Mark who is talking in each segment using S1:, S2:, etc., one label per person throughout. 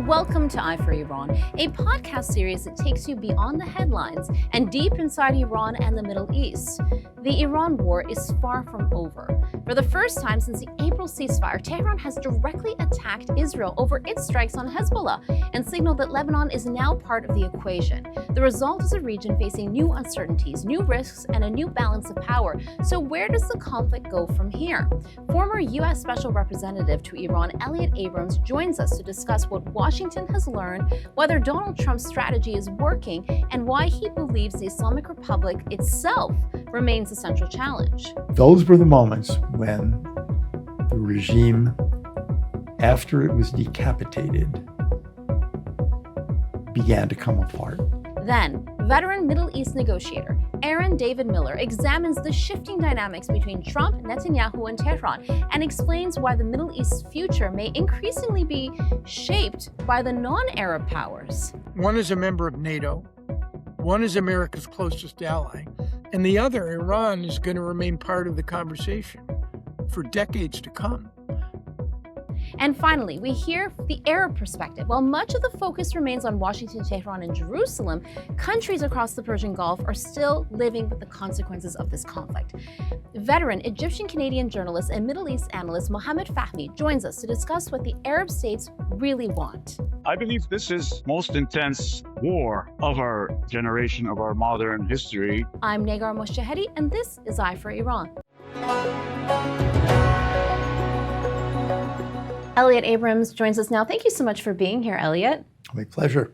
S1: Welcome to Eye for Iran, a podcast series that takes you beyond the headlines and deep inside Iran and the Middle East. The Iran war is far from over. For the first time since the April ceasefire, Tehran has directly attacked Israel over its strikes on Hezbollah and signaled that Lebanon is now part of the equation. The result is a region facing new uncertainties, new risks, and a new balance of power. So where does the conflict go from here? Former U.S. Special Representative to Iran, Elliott Abrams, joins us to discuss what Washington has learned, whether Donald Trump's strategy is working, and why he believes the Islamic Republic itself remains the central challenge.
S2: Those were the moments when the regime, after it was decapitated, began to come apart.
S1: Then, veteran Middle East negotiator Aaron David Miller examines the shifting dynamics between Trump, Netanyahu, and Tehran and explains why the Middle East's future may increasingly be shaped by the non-Arab powers.
S3: One is a member of NATO, one is America's closest ally, and the other, Iran, is going to remain part of the conversation for decades to come.
S1: And finally, we hear the Arab perspective. While much of the focus remains on Washington, Tehran, and Jerusalem, countries across the Persian Gulf are still living with the consequences of this conflict. Veteran Egyptian-Canadian journalist and Middle East analyst Mohamed Fahmy joins us to discuss what the Arab states really want.
S4: I believe this is most intense war of our generation, of our modern history.
S1: I'm Negar Moshahedi, and this is Eye for Iran. Elliott Abrams joins us now. Thank you so much for being here, Elliott.
S2: My pleasure.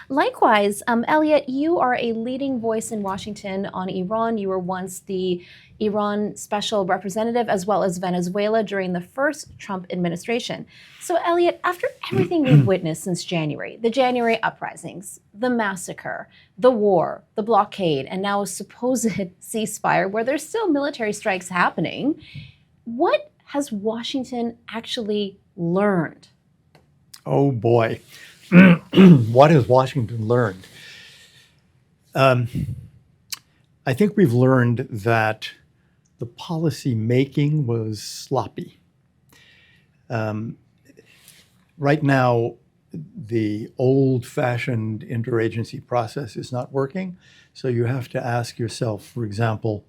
S1: Likewise, Elliott, you are a leading voice in Washington on Iran. You were once the Iran special representative as well as Venezuela during the first Trump administration. So, Elliott, after everything we've witnessed since January, the January uprisings, the massacre, the war, the blockade, and now a supposed ceasefire where there's still military strikes happening, what has Washington actually learned?
S2: Oh boy, what has Washington learned? I think we've learned that the policy making was sloppy. Right now, the old-fashioned interagency process is not working. So you have to ask yourself, for example,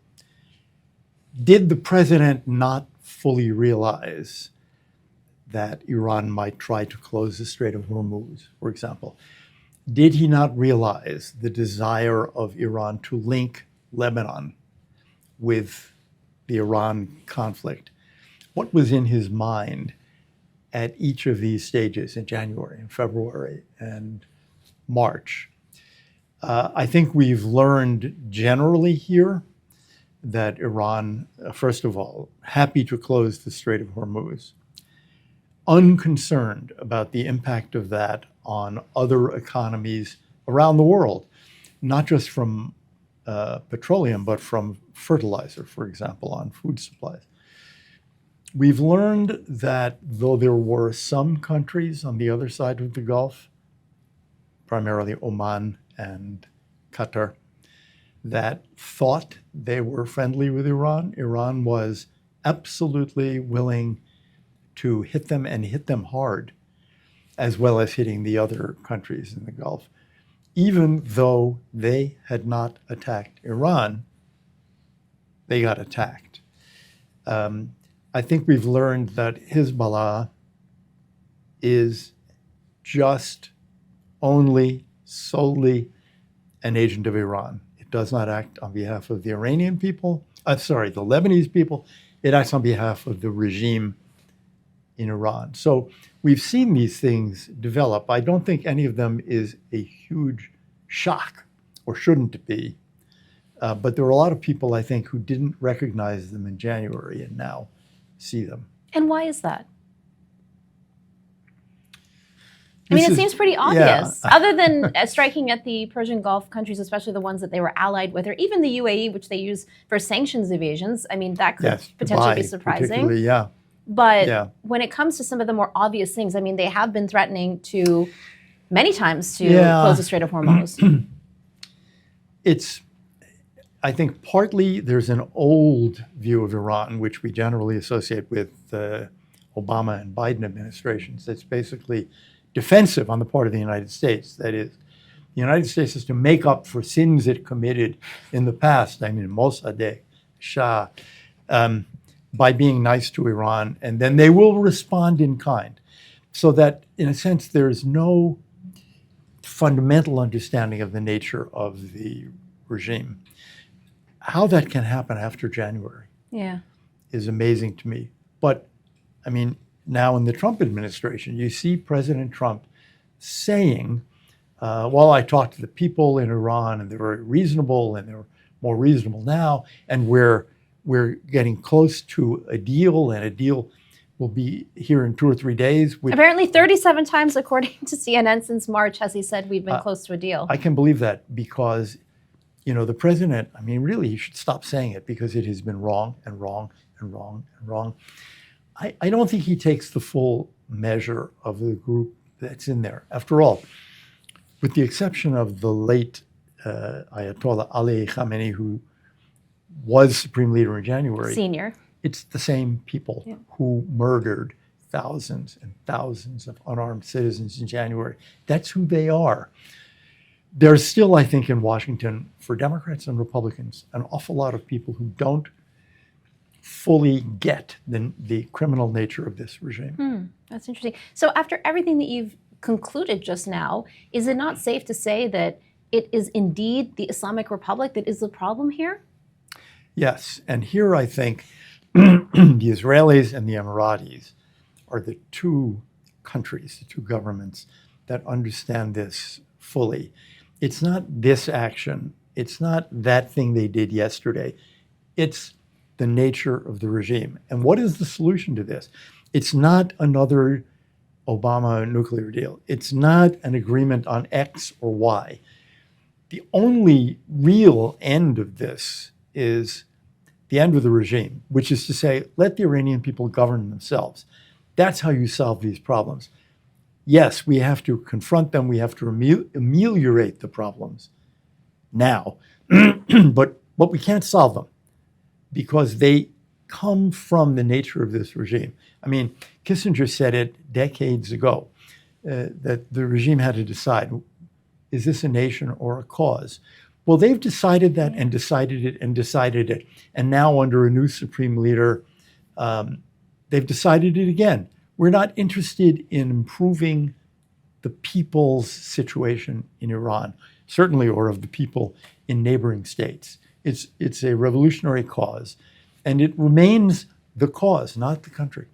S2: did the president not fully realize that Iran might try to close the Strait of Hormuz, for example? Did he not realize the desire of Iran to link Lebanon with the Iran conflict? What was in his mind at each of these stages in January and February and March? I think we've learned generally here that Iran, first of all, happy to close the Strait of Hormuz, unconcerned about the impact of that on other economies around the world, not just from petroleum, but from fertilizer, for example, on food supplies. We've learned that though there were some countries on the other side of the Gulf, primarily Oman and Qatar, that thought they were friendly with Iran, Iran was absolutely willing to hit them and hit them hard, as well as hitting the other countries in the Gulf. Even though they had not attacked Iran, they got attacked. I think we've learned that Hezbollah is just only solely an agent of Iran. It does not act on behalf of the Iranian people, the Lebanese people. It acts on behalf of the regime in Iran. So we've seen these things develop. I don't think any of them is a huge shock, or shouldn't be. But there are a lot of people, I think, who didn't recognize them in January and now see them.
S1: And why is that? It seems pretty obvious.
S2: Yeah.
S1: Other than striking at the Persian Gulf countries, especially the ones that they were allied with, or even the UAE, which they use for sanctions evasions, that could potentially be surprising.
S2: Yeah.
S1: But when it comes to some of the more obvious things, they have been threatening many times to close the Strait of Hormuz.
S2: I think partly there's an old view of Iran, which we generally associate with the Obama and Biden administrations. That's basically defensive on the part of the United States. That is, the United States is to make up for sins it committed in the past. I mean, Mossadegh, Shah, by being nice to Iran, and then they will respond in kind. So that, in a sense, there is no fundamental understanding of the nature of the regime. How that can happen after January is amazing to me. But, I mean, now in the Trump administration, you see President Trump saying, well, I talked to the people in Iran, and they're very reasonable, and they're more reasonable now, and we're getting close to a deal, and a deal will be here in 2 or 3 days.
S1: Apparently 37 times, according to CNN, since March, has he said we've been close to a deal.
S2: I can believe that because, you know, the president, I mean, really, he should stop saying it because it has been wrong and wrong and wrong and wrong. I don't think he takes the full measure of the group that's in there. After all, with the exception of the late Ayatollah Ali Khamenei, who was supreme leader in January.
S1: Senior.
S2: It's the same people who murdered thousands and thousands of unarmed citizens in January. That's who they are. There's still, I think, in Washington, for Democrats and Republicans, an awful lot of people who don't fully get the criminal nature of this regime.
S1: That's interesting. So after everything that you've concluded just now, is it not safe to say that it is indeed the Islamic Republic that is the problem here?
S2: Yes, and here I think the Israelis and the Emiratis are the two countries, the two governments that understand this fully. It's not this action. It's not that thing they did yesterday. It's the nature of the regime. And what is the solution to this? It's not another Obama nuclear deal. It's not an agreement on X or Y. The only real end of this is the end of the regime, which is to say, let the Iranian people govern themselves. That's how you solve these problems. Yes, we have to confront them. We have to ameliorate the problems now, but we can't solve them because they come from the nature of this regime. I mean, Kissinger said it decades ago, that the regime had to decide, is this a nation or a cause? Well, they've decided that and decided it and decided it. And now under a new supreme leader, they've decided it again. We're not interested in improving the people's situation in Iran, certainly, or of the people in neighboring states. It's a revolutionary cause, and it remains the cause, not the country.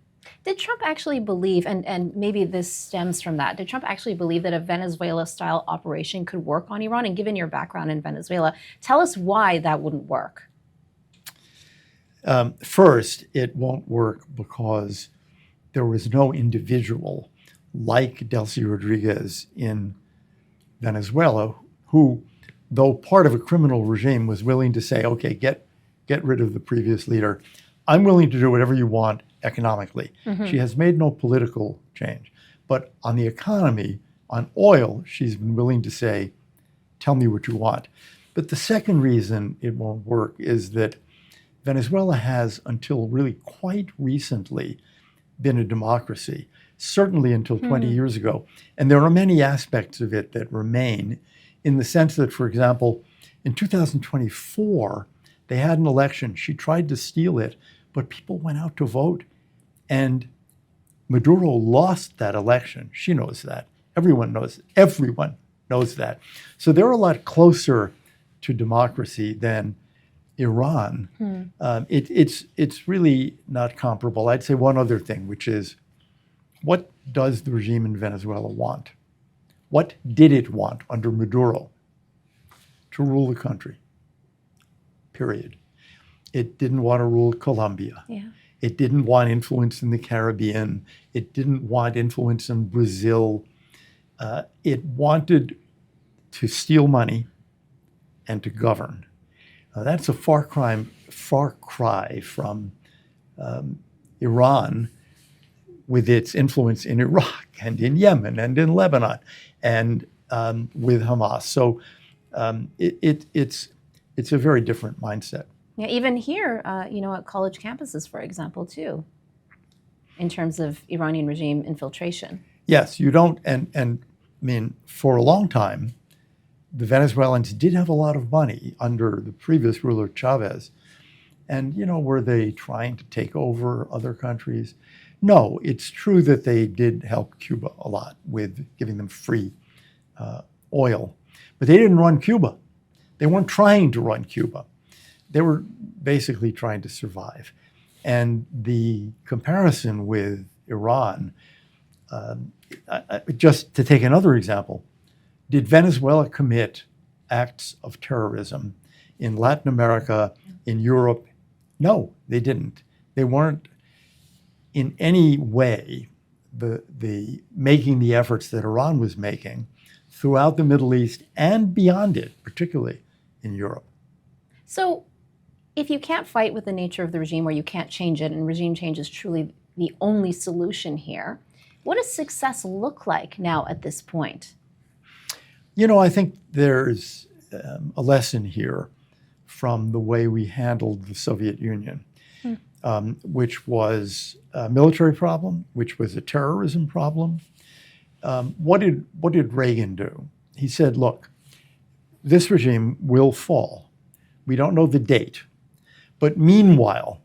S1: Did Trump actually believe, and maybe this stems from that, did Trump actually believe that a Venezuela-style operation could work on Iran? And given your background in Venezuela, tell us why that wouldn't work.
S2: First, it won't work because there was no individual like Delcy Rodriguez in Venezuela who, though part of a criminal regime, was willing to say, okay, get rid of the previous leader. I'm willing to do whatever you want economically. She has made no political change. But on the economy, on oil, she's been willing to say, tell me what you want. But the second reason it won't work is that Venezuela has, until really quite recently, been a democracy, certainly until 20 years ago. And there are many aspects of it that remain, in the sense that, for example, in 2024, they had an election. She tried to steal it, but people went out to vote. And Maduro lost that election. She knows that. Everyone knows that. So they're a lot closer to democracy than Iran. It's really not comparable. I'd say one other thing, which is, what does the regime in Venezuela want? What did it want under Maduro? To rule the country, period. It didn't want to rule Colombia. It didn't want influence in the Caribbean. It didn't want influence in Brazil. It wanted to steal money and to govern. That's a far cry from Iran, with its influence in Iraq and in Yemen and in Lebanon and with Hamas. So it's a very different mindset.
S1: Yeah, even here, at college campuses, for example, too, in terms of Iranian regime infiltration.
S2: Yes, you don't, and I mean, for a long time, the Venezuelans did have a lot of money under the previous ruler, Chavez. And, were they trying to take over other countries? No, it's true that they did help Cuba a lot with giving them free oil. But they didn't run Cuba. They weren't trying to run Cuba. They were basically trying to survive. And the comparison with Iran, just to take another example, did Venezuela commit acts of terrorism in Latin America, in Europe? No, they didn't. They weren't in any way the making the efforts that Iran was making throughout the Middle East and beyond it, particularly in Europe.
S1: So if you can't fight with the nature of the regime, or you can't change it, and regime change is truly the only solution here, what does success look like now at this point?
S2: I think there's a lesson here from the way we handled the Soviet Union, which was a military problem, which was a terrorism problem. What did Reagan do? He said, look, this regime will fall. We don't know the date. But meanwhile,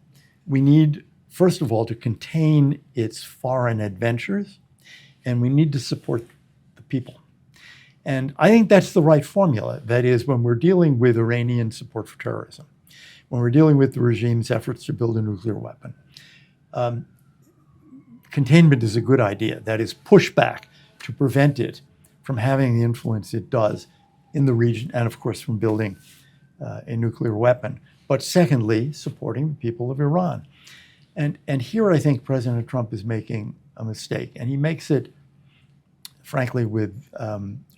S2: we need, first of all, to contain its foreign adventures, and we need to support the people. And I think that's the right formula. That is, when we're dealing with Iranian support for terrorism, when we're dealing with the regime's efforts to build a nuclear weapon, containment is a good idea. That is, push back to prevent it from having the influence it does in the region, and of course from building a nuclear weapon. But secondly, supporting the people of Iran. And here I think President Trump is making a mistake, and he makes it, frankly, with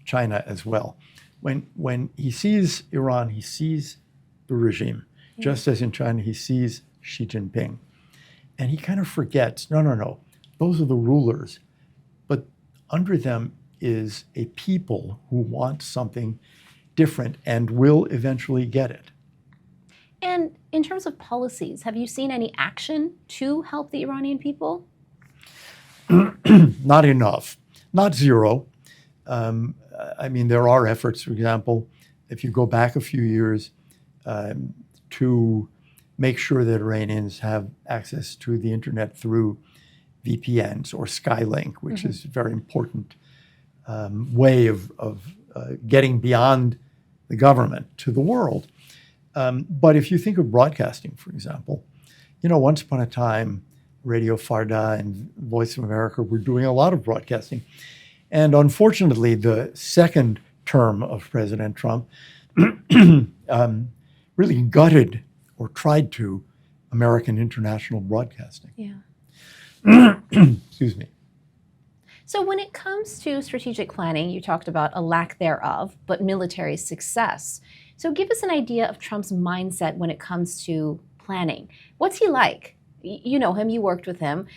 S2: China as well. When he sees Iran, he sees the regime, just as in China he sees Xi Jinping. And he kind of forgets, no, those are the rulers. But under them is a people who want something different and will eventually get it.
S1: And in terms of policies, have you seen any action to help the Iranian people?
S2: Not enough, not zero. I mean, there are efforts, for example, if you go back a few years, to make sure that Iranians have access to the internet through VPNs or Skylink, which is a very important way of getting beyond the government to the world. But if you think of broadcasting, for example, once upon a time, Radio Farda and Voice of America were doing a lot of broadcasting. And unfortunately, the second term of President Trump really gutted or tried to American international broadcasting.
S1: Yeah.
S2: Excuse me.
S1: So when it comes to strategic planning, you talked about a lack thereof, but military success. So give us an idea of Trump's mindset when it comes to planning. What's he like? You know him, you worked with him.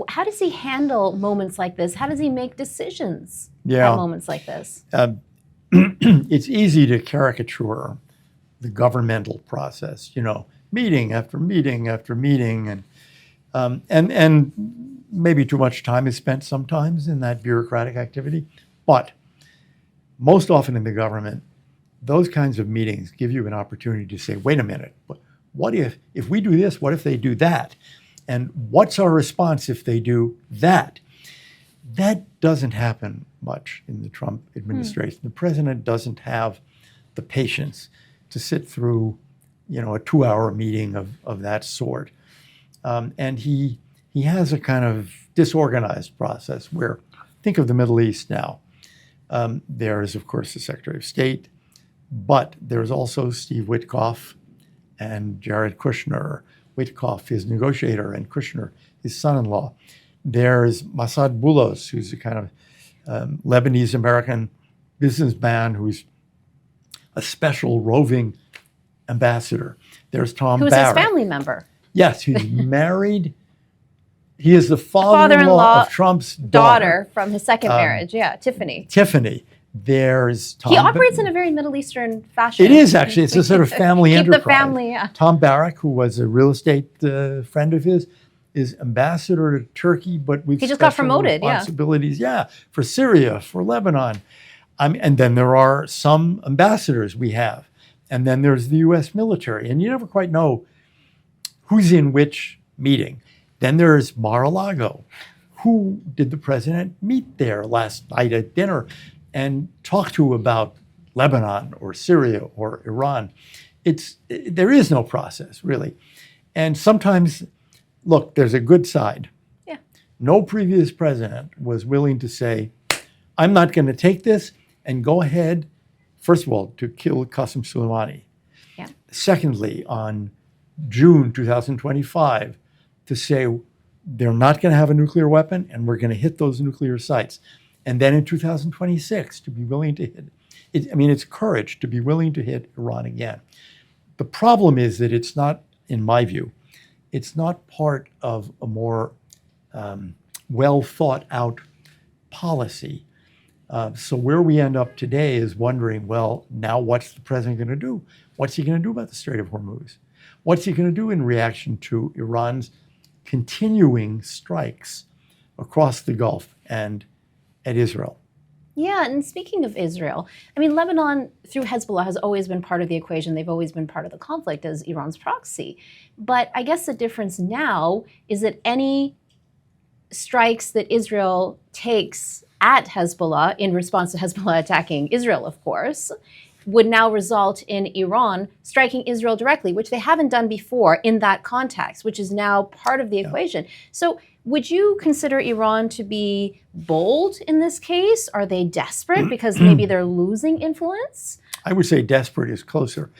S1: How does he handle moments like this? How does he make decisions at moments like this?
S2: It's easy to caricature the governmental process, meeting after meeting after meeting, and maybe too much time is spent sometimes in that bureaucratic activity. But most often in the government, those kinds of meetings give you an opportunity to say, wait a minute, what if we do this, what if they do that? And what's our response if they do that? That doesn't happen much in the Trump administration. The president doesn't have the patience to sit through, a 2-hour meeting of that sort. And he has a kind of disorganized process where, think of the Middle East now. There is, of course, the Secretary of State, but there's also Steve Witkoff and Jared Kushner. Witkoff, his negotiator, and Kushner, his son-in-law. There's Massad Boulos, who's a kind of Lebanese-American businessman who's a special roving ambassador. There's Tom Barrack.
S1: Who's his family member.
S2: Yes, he's married. He is the father-in-law of Trump's daughter
S1: from his second marriage, Tiffany.
S2: Tiffany. There's Tom.
S1: He operates in a very Middle Eastern fashion.
S2: It is, actually. It's a sort of family enterprise.
S1: Keep the family,
S2: Tom Barrack, who was a real estate friend of his, is ambassador to Turkey, but with
S1: He just got
S2: special
S1: promoted, yeah.
S2: responsibilities. Yeah, for Syria, for Lebanon. And then there are some ambassadors we have. And then there's the U.S. military. And you never quite know who's in which meeting. Then there's Mar-a-Lago. Who did the president meet there last night at dinner and talk to about Lebanon or Syria or Iran? There is no process, really. And sometimes, look, there's a good side.
S1: Yeah.
S2: No previous president was willing to say, I'm not going to take this and go ahead, first of all, to kill Qasem Soleimani.
S1: Yeah.
S2: Secondly, on June 2025, to say they're not going to have a nuclear weapon and we're going to hit those nuclear sites. And then in 2026, to be willing to hit it's courage to be willing to hit Iran again. The problem is that it's not, in my view, it's not part of a more well thought out policy. So where we end up today is wondering, well, now what's the president going to do? What's he going to do about the Strait of Hormuz? What's he going to do in reaction to Iran's continuing strikes across the Gulf and at Israel?
S1: Yeah, and speaking of Israel, I mean, Lebanon, through Hezbollah, has always been part of the equation. They've always been part of the conflict as Iran's proxy. But I guess the difference now is that any strikes that Israel takes at Hezbollah, in response to Hezbollah attacking Israel, of course, would now result in Iran striking Israel directly, which they haven't done before in that context, which is now part of the equation. So would you consider Iran to be bold in this case? Are they desperate because maybe they're losing influence?
S2: I would say desperate is closer.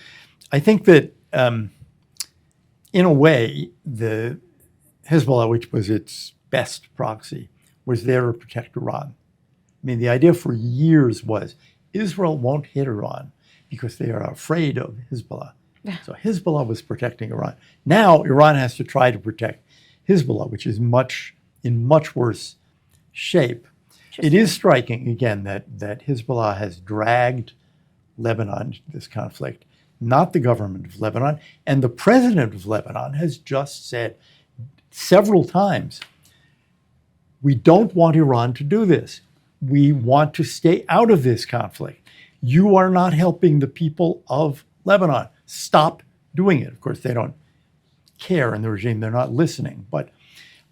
S2: I think that in a way, the Hezbollah, which was its best proxy, was there to protect Iran. I mean, the idea for years was Israel won't hit Iran because they are afraid of Hezbollah. So Hezbollah was protecting Iran. Now Iran has to try to protect Hezbollah, which is in much worse shape. It is striking, again, that Hezbollah has dragged Lebanon into this conflict, not the government of Lebanon. And the president of Lebanon has just said several times, we don't want Iran to do this. We want to stay out of this conflict. You are not helping the people of Lebanon. Stop doing it. Of course, they don't care in the regime. They're not listening. But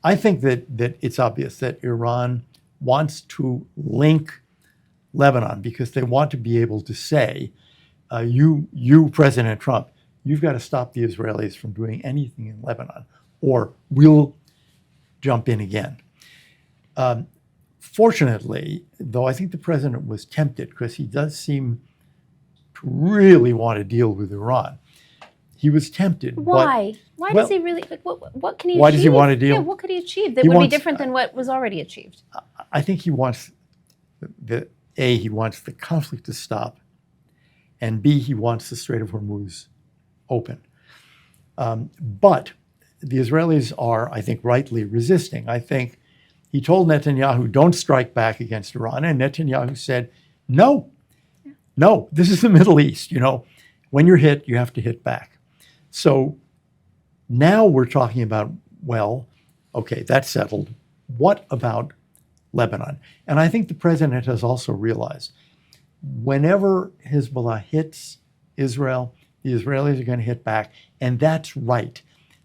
S2: I think that it's obvious that Iran wants to link Lebanon because they want to be able to say, you, President Trump, you've got to stop the Israelis from doing anything in Lebanon, or we'll jump in again. Fortunately, though I think the president was tempted because he does seem to really want to deal with Iran. He was tempted.
S1: Why? Why does he really? What can he achieve?
S2: Why does he want to deal?
S1: Yeah, what could he achieve that would be different than what was already achieved?
S2: I think he wants he wants the conflict to stop, and B, he wants the Strait of Hormuz open. But the Israelis are, I think, rightly resisting. I think he told Netanyahu, don't strike back against Iran. And Netanyahu said, no, this is the Middle East. When you're hit, you have to hit back. So now we're talking about, well, okay, that's settled. What about Lebanon? And I think the president has also realized whenever Hezbollah hits Israel, the Israelis are going to hit back. And that's right.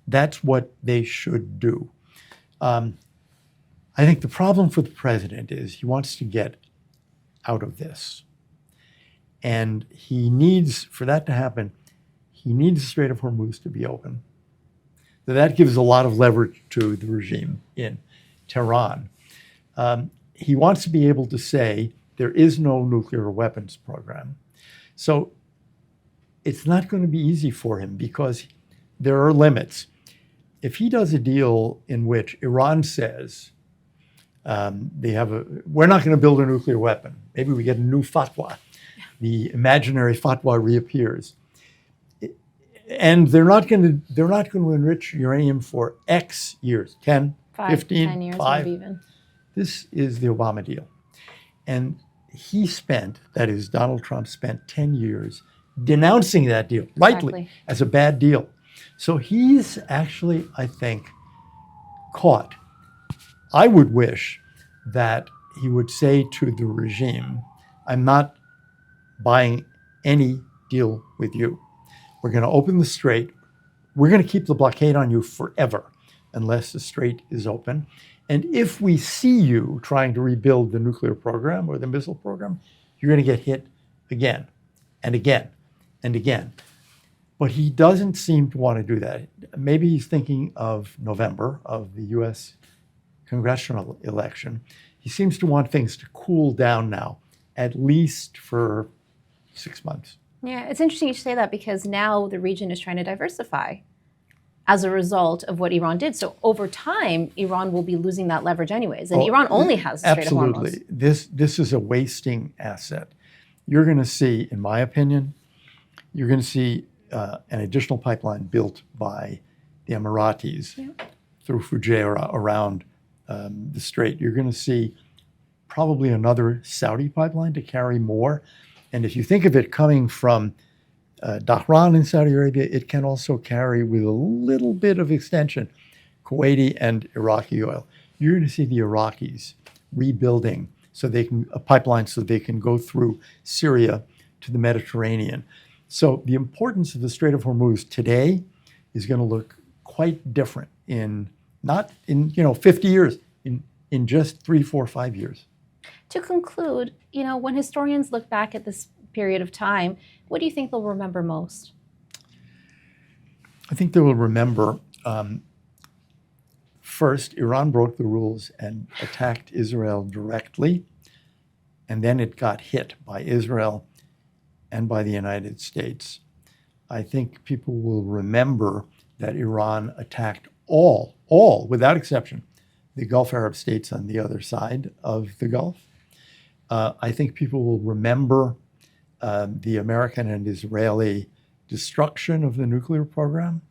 S2: That's what they should do. I think the problem for the president is he wants to get out of this. And he needs, for that to happen, he needs the Strait of Hormuz to be open. So that gives a lot of leverage to the regime in Tehran. He wants to be able to say there is no nuclear weapons program. So it's not going to be easy for him because there are limits. If he does a deal in which Iran says, we're not going to build a nuclear weapon. Maybe we get a new fatwa. The imaginary fatwa reappears. And they're not going to enrich uranium for X years, 10, 15,
S1: 10 years,
S2: 5.
S1: maybe even.
S2: This is the Obama deal. And he spent, that is, Donald Trump spent 10 years denouncing that deal, rightly, as a bad deal. So he's actually, I think, caught. I would wish that he would say to the regime, I'm not buying any deal with you. We're going to open the strait. We're going to keep the blockade on you forever unless the strait is open. And if we see you trying to rebuild the nuclear program or the missile program, you're going to get hit again and again and again. But he doesn't seem to want to do that. Maybe he's thinking of November, of the US congressional election. He seems to want things to cool down now, at least for 6 months.
S1: Yeah, it's interesting you say that because now the region is trying to diversify as a result of what Iran did. So over time, Iran will be losing that leverage anyways. And Iran only has the Strait of Hormuz.
S2: Absolutely. This is a wasting asset. You're going to see, in my opinion, you're going to see an additional pipeline built by the Emiratis through Fujairah around the strait. You're going to see probably another Saudi pipeline to carry more. And if you think of it coming from Dhahran in Saudi Arabia, it can also carry, with a little bit of extension, Kuwaiti and Iraqi oil. You're going to see the Iraqis rebuilding a pipeline so they can go through Syria to the Mediterranean. So the importance of the Strait of Hormuz today is going to look quite different not in 50 years, in just 3, 4, 5 years.
S1: To conclude, when historians look back at this period of time, what do you think they'll remember most?
S2: I think they will remember, first, Iran broke the rules and attacked Israel directly, and then it got hit by Israel and by the United States. I think people will remember that Iran attacked all, without exception, the Gulf Arab states on the other side of the Gulf. I think people will remember the American and Israeli destruction of the nuclear program.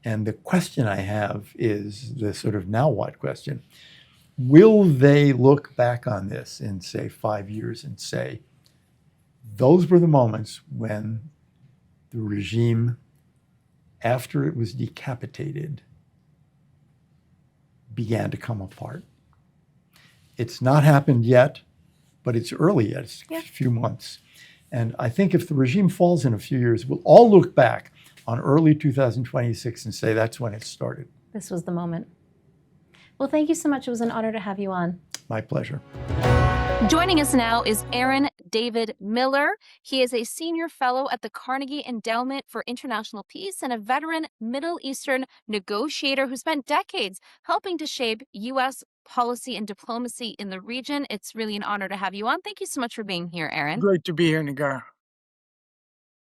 S2: And the question I have is the sort of now what question. Will they look back on this in, say, 5 years and say, those were the moments when the regime, after it was decapitated, began to come apart? It's not happened yet, but it's early yet. It's a few months. And I think if the regime falls in a few years, we'll all look back on early 2026 and say that's when it started.
S1: This was the moment. Well, thank you so much. It was an honor to have you on.
S2: My pleasure.
S1: Joining us now is Aaron David Miller. He is a senior fellow at the Carnegie Endowment for International Peace and a veteran Middle Eastern negotiator who spent decades helping to shape U.S. policy and diplomacy in the region. It's really an honor to have you on. Thank you so much for being here, Aaron.
S3: Great to be here, Nagar.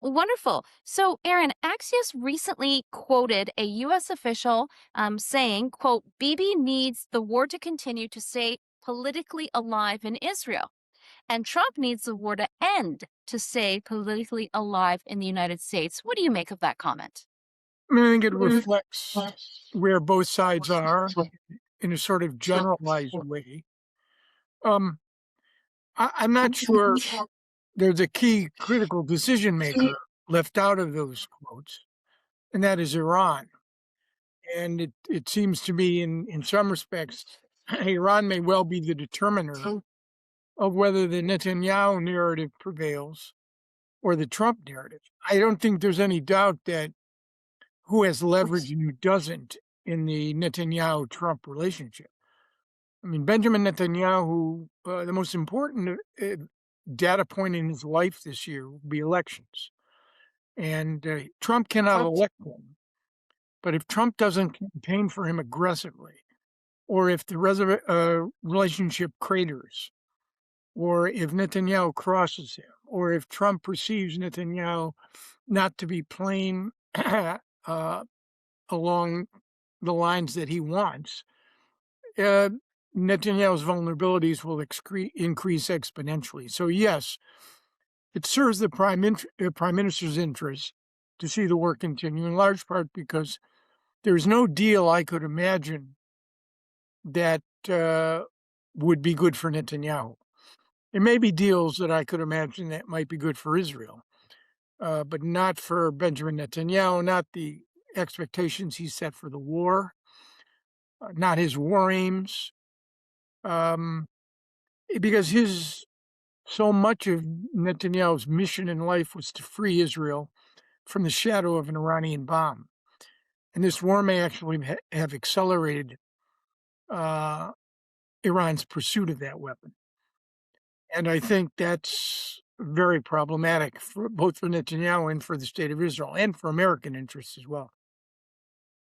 S1: Wonderful. So, Aaron, Axios recently quoted a U.S. official saying, quote, Bibi needs the war to continue to stay politically alive in Israel. And Trump needs the war to end to stay politically alive in the United States. What do you make of that comment?
S3: I think it reflects where both sides are in a sort of generalized way. I'm not sure there's a key critical decision maker left out of those quotes, and that is Iran. And it seems to me in some respects, Iran may well be the determiner of whether the Netanyahu narrative prevails or the Trump narrative. I don't think there's any doubt that who has leverage and who doesn't in the Netanyahu-Trump relationship. I mean, Benjamin Netanyahu, the most important data point in his life this year will be elections. And Trump cannot elect him. But if Trump doesn't campaign for him aggressively, or if the relationship craters, or if Netanyahu crosses him, or if Trump perceives Netanyahu not to be playing along the lines that he wants, Netanyahu's vulnerabilities will increase exponentially. So yes, it serves the prime minister's interest to see the war continue, in large part because there's no deal I could imagine that would be good for Netanyahu. There may be deals that I could imagine that might be good for Israel, but not for Benjamin Netanyahu, not the expectations he set for the war, not his war aims, because so much of Netanyahu's mission in life was to free Israel from the shadow of an Iranian bomb. And this war may actually have accelerated Iran's pursuit of that weapon. And I think that's very problematic both for Netanyahu and for the state of Israel and for American interests as well.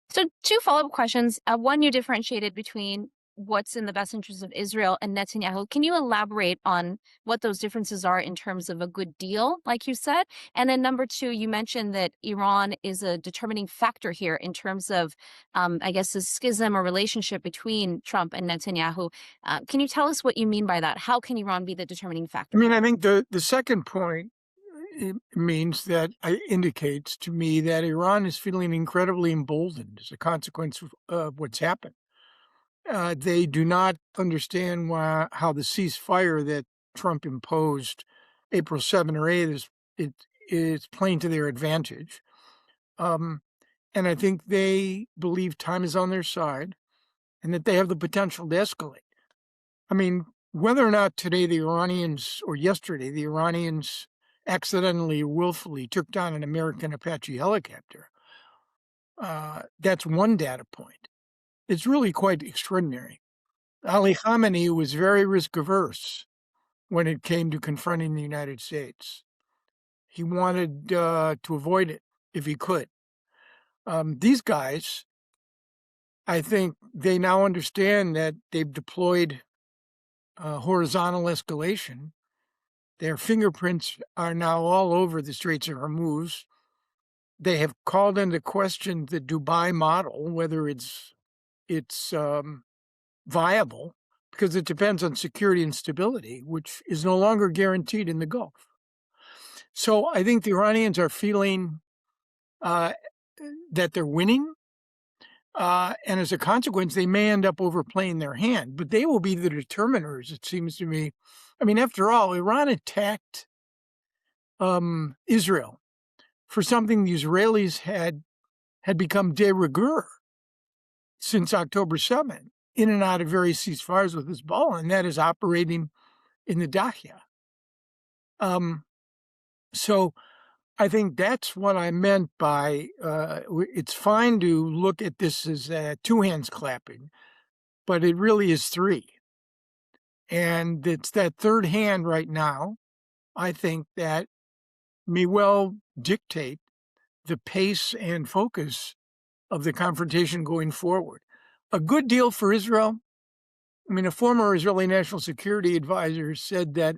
S1: So 2 follow-up questions. One, you differentiated between what's in the best interest of Israel and Netanyahu. Can you elaborate on what those differences are in terms of a good deal, like you said? And then number 2, you mentioned that Iran is a determining factor here in terms of, I guess, the schism or relationship between Trump and Netanyahu. Can you tell us what you mean by that? How can Iran be the determining factor?
S3: I mean, I think the second point indicates to me that Iran is feeling incredibly emboldened as a consequence of what's happened. They do not understand how the ceasefire that Trump imposed April 7 or 8 is playing to their advantage. And I think they believe time is on their side and that they have the potential to escalate. I mean, whether or not today or yesterday the Iranians accidentally, willfully took down an American Apache helicopter, that's one data point. It's really quite extraordinary. Ali Khamenei was very risk-averse when it came to confronting the United States. He wanted to avoid it if he could. These guys, I think they now understand that they've deployed horizontal escalation. Their fingerprints are now all over the Straits of Hormuz. They have called into question the Dubai model, whether it's viable, because it depends on security and stability, which is no longer guaranteed in the Gulf. So I think the Iranians are feeling that they're winning, and as a consequence, they may end up overplaying their hand, but they will be the determiners, it seems to me. I mean, after all, Iran attacked Israel for something the Israelis had become de rigueur since October 7, in and out of various ceasefires with Hezbollah, and that is operating in the Dahya. So I think that's what I meant by it's fine to look at this as 2 hands clapping, but it really is 3. And it's that third hand right now, I think, that may well dictate the pace and focus of the confrontation going forward. A good deal for Israel. I mean, a former Israeli national security advisor said that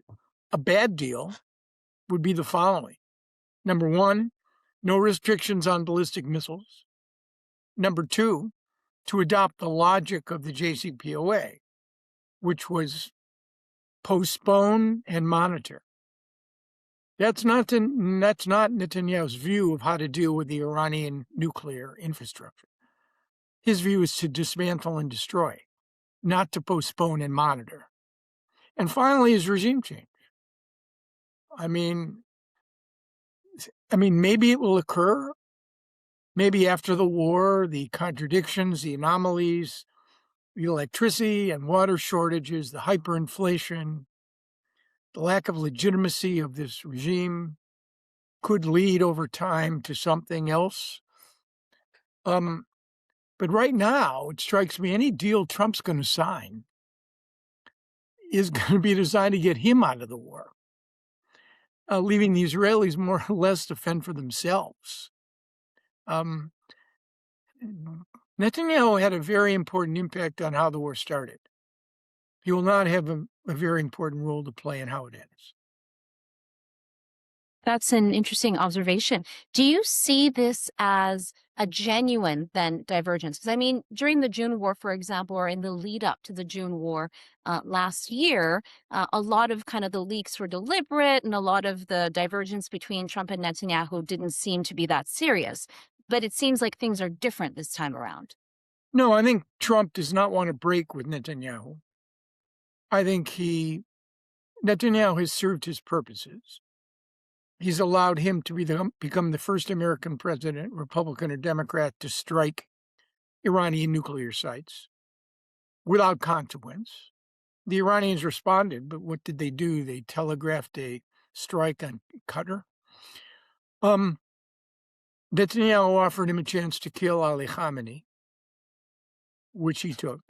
S3: a bad deal would be the following. Number 1, no restrictions on ballistic missiles. Number 2, to adopt the logic of the JCPOA, which was postpone and monitor. That's not Netanyahu's view of how to deal with the Iranian nuclear infrastructure. His view is to dismantle and destroy, not to postpone and monitor. And finally, his regime change. I mean, maybe it will occur. Maybe after the war, the contradictions, the anomalies, the electricity and water shortages, the hyperinflation, the lack of legitimacy of this regime could lead over time to something else. But right now, it strikes me any deal Trump's going to sign is going to be designed to get him out of the war, leaving the Israelis more or less to fend for themselves. Netanyahu had a very important impact on how the war started. He will not have a very important role to play in how it ends.
S1: That's an interesting observation. Do you see this as a genuine, then, divergence? Because, I mean, during the June War, for example, or in the lead up to the June War last year, a lot of kind of the leaks were deliberate, and a lot of the divergence between Trump and Netanyahu didn't seem to be that serious. But it seems like things are different this time around.
S3: No, I think Trump does not want to break with Netanyahu. I think Netanyahu has served his purposes. He's allowed him to become the first American president, Republican or Democrat, to strike Iranian nuclear sites. without consequence. The Iranians responded, but what did they do? They telegraphed a strike on Qatar. Netanyahu offered him a chance to kill Ali Khamenei, which he took.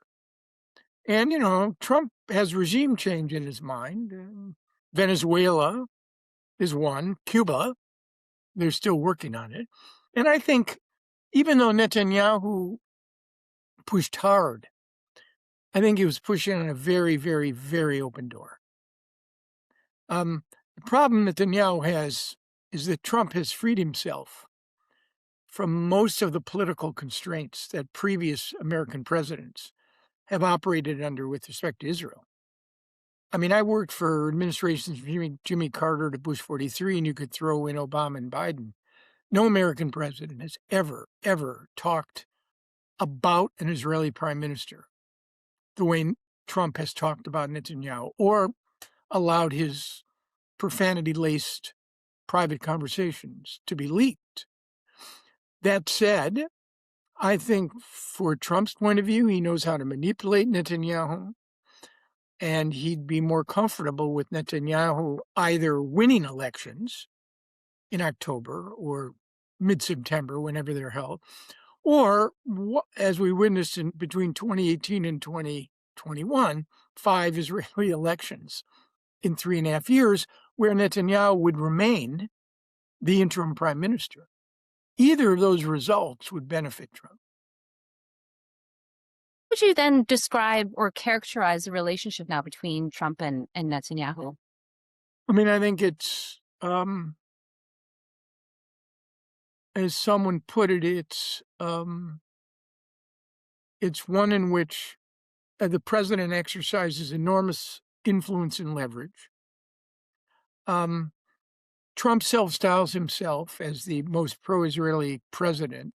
S3: And, Trump has regime change in his mind. Venezuela is one. Cuba, they're still working on it. And I think even though Netanyahu pushed hard, I think he was pushing on a very, very, very open door. The problem Netanyahu has is that Trump has freed himself from most of the political constraints that previous American presidents have operated under with respect to Israel. I mean, I worked for administrations from Jimmy Carter to Bush 43, and you could throw in Obama and Biden. No American president has ever talked about an Israeli prime minister the way Trump has talked about Netanyahu, or allowed his profanity-laced private conversations to be leaked. That said, I think for Trump's point of view, he knows how to manipulate Netanyahu, and he'd be more comfortable with Netanyahu either winning elections in October or mid-September, whenever they're held, or, as we witnessed in between 2018 and 2021, 5 Israeli elections in 3.5 years, where Netanyahu would remain the interim prime minister. Either of those results would benefit Trump.
S1: Would you then describe or characterize the relationship now between Trump and Netanyahu?
S3: I mean, I think it's, as someone put it, it's one in which the president exercises enormous influence and leverage. Trump self-styles himself as the most pro-Israeli president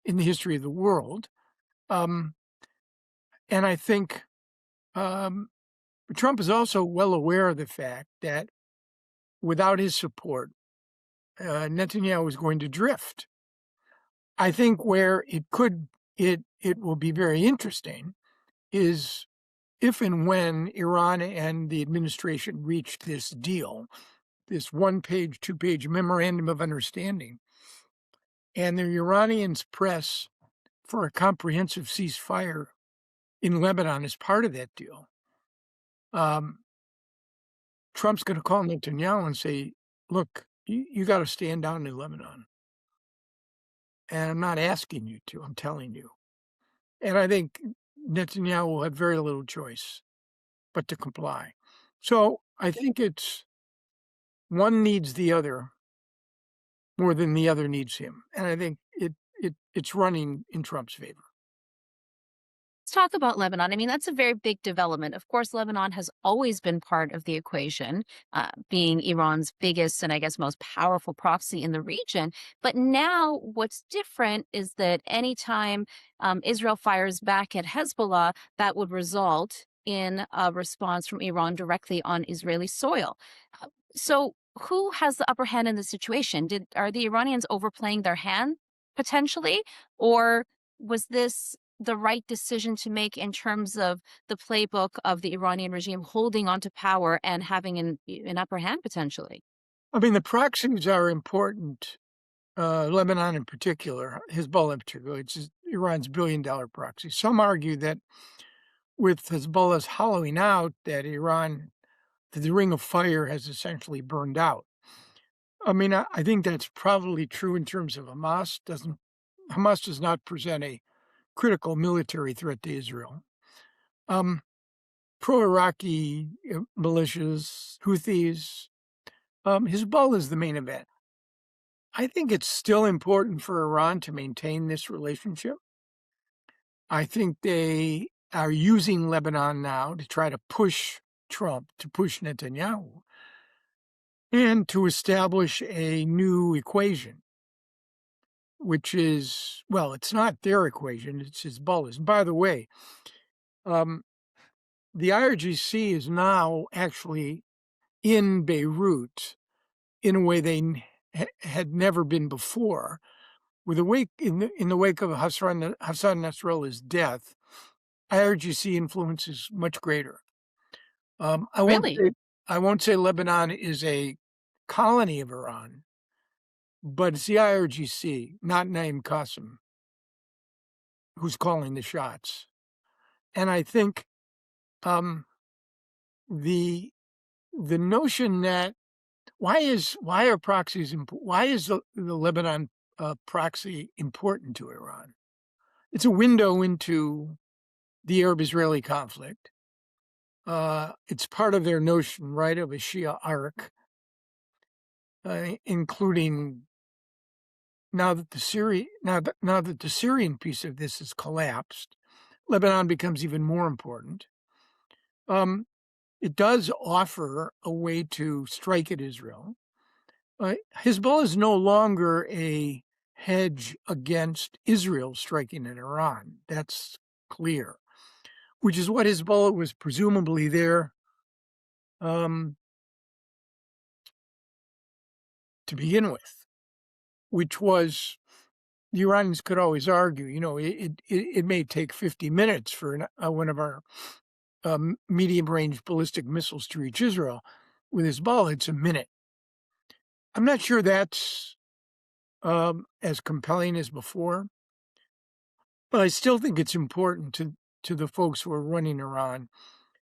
S3: in the history of the world. And I think Trump is also well aware of the fact that without his support, Netanyahu is going to drift. I think where it will be very interesting is if and when Iran and the administration reach this deal, this 1-page, 2-page memorandum of understanding, and the Iranians press for a comprehensive ceasefire in Lebanon as part of that deal, Trump's going to call Netanyahu and say, look, you got to stand down in Lebanon. And I'm not asking you to, I'm telling you. And I think Netanyahu will have very little choice but to comply. So I think it's one needs the other more than the other needs him. And I think it's running in Trump's favor.
S1: Let's talk about Lebanon. I mean, that's a very big development. Of course, Lebanon has always been part of the equation, being Iran's biggest and I guess most powerful proxy in the region. But now what's different is that anytime Israel fires back at Hezbollah, that would result in a response from Iran directly on Israeli soil. So who has the upper hand in the situation? Are the Iranians overplaying their hand potentially? Or was this the right decision to make in terms of the playbook of the Iranian regime holding on to power and having an upper hand potentially?
S3: I mean, the proxies are important. Lebanon in particular, Hezbollah in particular, it's Iran's billion-dollar proxy. Some argue that with Hezbollah's hollowing out, that the ring of fire has essentially burned out. I mean, I think that's probably true in terms of Hamas. Hamas does not present a critical military threat to Israel. Pro-Iraqi militias, Houthis, Hezbollah is the main event. I think it's still important for Iran to maintain this relationship. I think they are using Lebanon now to try to push Trump, to push Netanyahu, and to establish a new equation, which is, well, it's not their equation, it's Hezbollah's. And by the way, the IRGC is now actually in Beirut in a way they had never been before. In the wake of Hassan Nasrallah's death, IRGC influence is much greater.
S1: Really?
S3: I won't say Lebanon is a colony of Iran, but it's the IRGC, not Naim Qassem, who's calling the shots. And I think the notion that why is the Lebanon proxy important to Iran? It's a window into the Arab-Israeli conflict. It's part of their notion, right, of a Shia arc, including now that the Syrian piece of this has collapsed, Lebanon becomes even more important. It does offer a way to strike at Israel. Hezbollah is no longer a hedge against Israel striking at Iran. That's clear, which is what Hezbollah was presumably there to begin with, which was, the Iranians could always argue, it may take 50 minutes for one of our medium-range ballistic missiles to reach Israel. With Hezbollah, it's a minute. I'm not sure that's as compelling as before, but I still think it's important to the folks who are running Iran.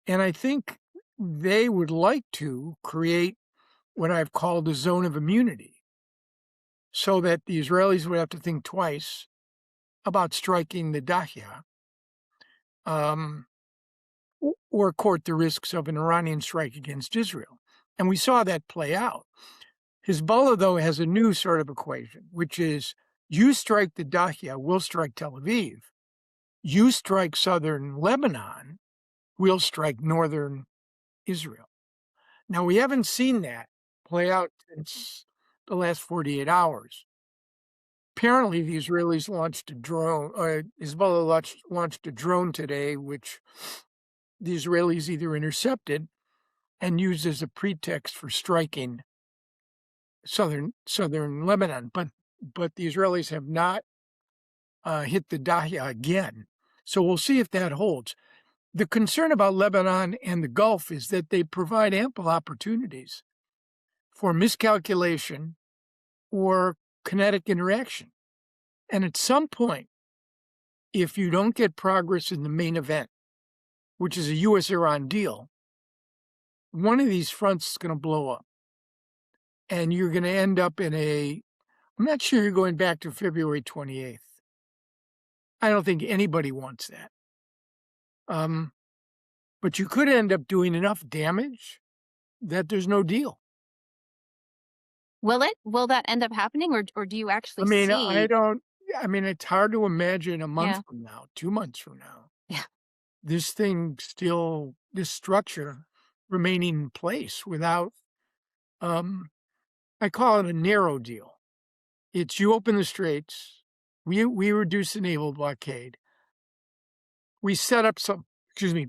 S3: And I think they would like to create what I've called a zone of immunity, so that the Israelis would have to think twice about striking the Dahiya, or court the risks of an Iranian strike against Israel. And we saw that play out. Hezbollah, though, has a new sort of equation, which is you strike the Dahiya, we'll strike Tel Aviv. You strike southern Lebanon, we'll strike northern Israel. Now, we haven't seen that play out since the last 48 hours. Apparently, the Israelis launched a drone, Hezbollah launched a drone today, which the Israelis either intercepted and used as a pretext for striking southern Lebanon. But the Israelis have not hit the Dahiya again. So we'll see if that holds. The concern about Lebanon and the Gulf is that they provide ample opportunities for miscalculation or kinetic interaction. And at some point, if you don't get progress in the main event, which is a U.S.-Iran deal, one of these fronts is going to blow up. And you're going to end up I'm not sure you're going back to February 28th. I don't think anybody wants that. But you could end up doing enough damage that there's no deal.
S1: Will it? Will that end up happening, or do you actually see?
S3: It's hard to imagine a month from now, 2 months from now.
S1: Yeah.
S3: This structure remaining in place without, I call it a narrow deal. It's you open the straits, we reduce the naval blockade, we set up some,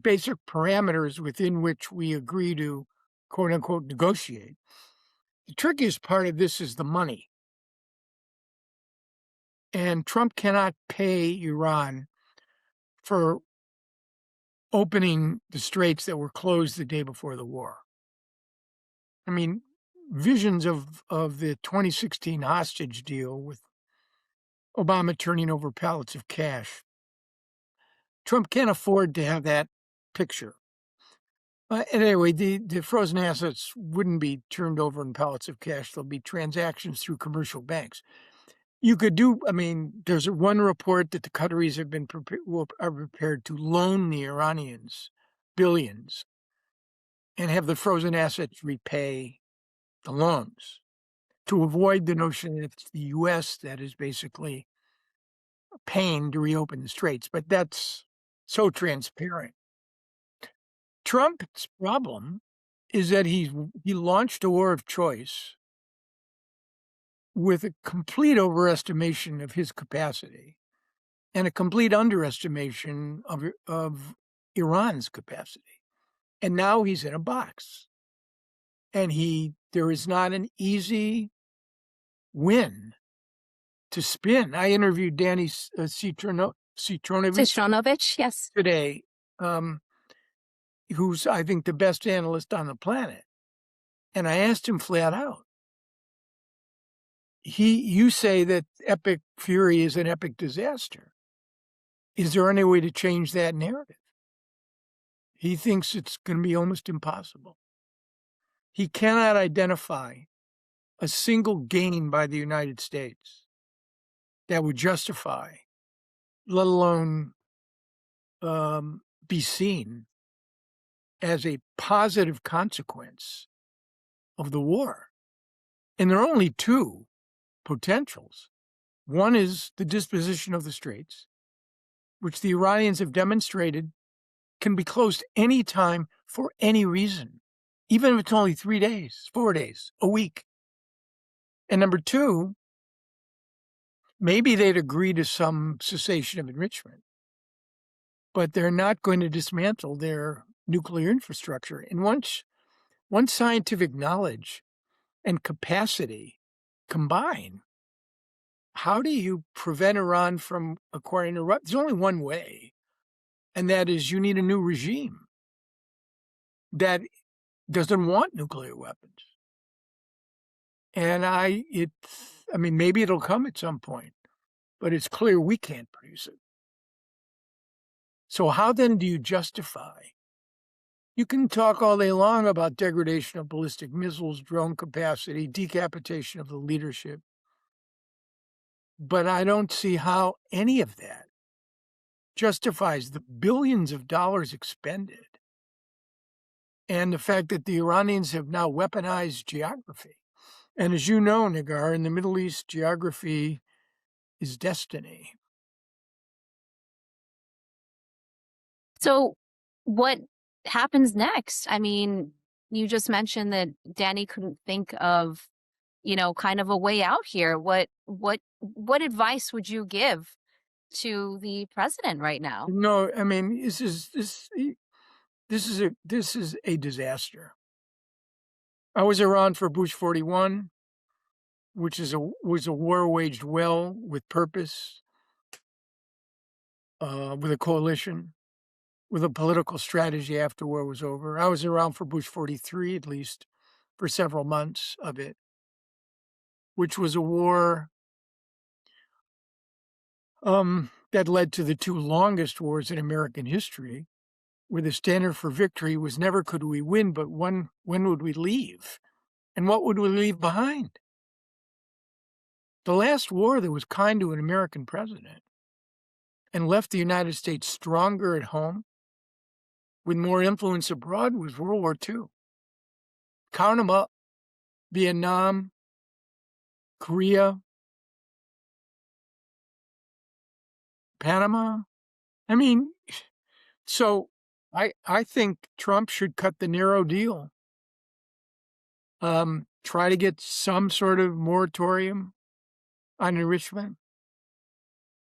S3: basic parameters within which we agree to, quote unquote, negotiate. The trickiest part of this is the money. And Trump cannot pay Iran for opening the straits that were closed the day before the war. I mean, visions of the 2016 hostage deal with Obama turning over pallets of cash. Trump can't afford to have that picture. Anyway, the frozen assets wouldn't be turned over in pallets of cash. There'll be transactions through commercial banks. You could there's one report that the Qataris are prepared to loan the Iranians billions and have the frozen assets repay the loans to avoid the notion that it's the U.S. that is basically paying to reopen the straits. But that's so transparent. Trump's problem is that he launched a war of choice with a complete overestimation of his capacity and a complete underestimation of Iran's capacity. And now he's in a box. And there is not an easy win to spin. I interviewed Danny Citronelli
S1: Citronovich, yes.
S3: today, who's, I think, the best analyst on the planet. And I asked him flat out, you say that epic fury is an epic disaster. Is there any way to change that narrative? He thinks it's going to be almost impossible. He cannot identify a single gain by the United States that would justify, let alone be seen as a positive consequence of the war. And there are only two potentials. One is the disposition of the Straits, which the Iranians have demonstrated can be closed any time for any reason, even if it's only 3 days, 4 days, a week. And number two, maybe they'd agree to some cessation of enrichment, but they're not going to dismantle their nuclear infrastructure. And once scientific knowledge and capacity combine, how do you prevent Iran from acquiring Iraq? There's only one way, and that is you need a new regime that doesn't want nuclear weapons. And maybe it'll come at some point, but it's clear we can't produce it. So how then do you justify? You can talk all day long about degradation of ballistic missiles, drone capacity, decapitation of the leadership, but I don't see how any of that justifies the billions of dollars expended and the fact that the Iranians have now weaponized geography. And as you know, Nagar, in the Middle East, geography is destiny.
S1: So what happens next? I mean, you just mentioned that Danny couldn't think of, kind of a way out here. What advice would you give to the president right now?
S3: No, I mean, this is a disaster. I was around for Bush 41, which was a war waged well with purpose, with a coalition, with a political strategy after war was over. I was around for Bush 43, at least, for several months of it, which was a war that led to the two longest wars in American history, where the standard for victory was never could we win, but when would we leave? And what would we leave behind? The last war that was kind to an American president and left the United States stronger at home with more influence abroad was World War II. Count them up. Vietnam, Korea, Panama. I mean, so I think Trump should cut the narrow deal. Try to get some sort of moratorium on enrichment.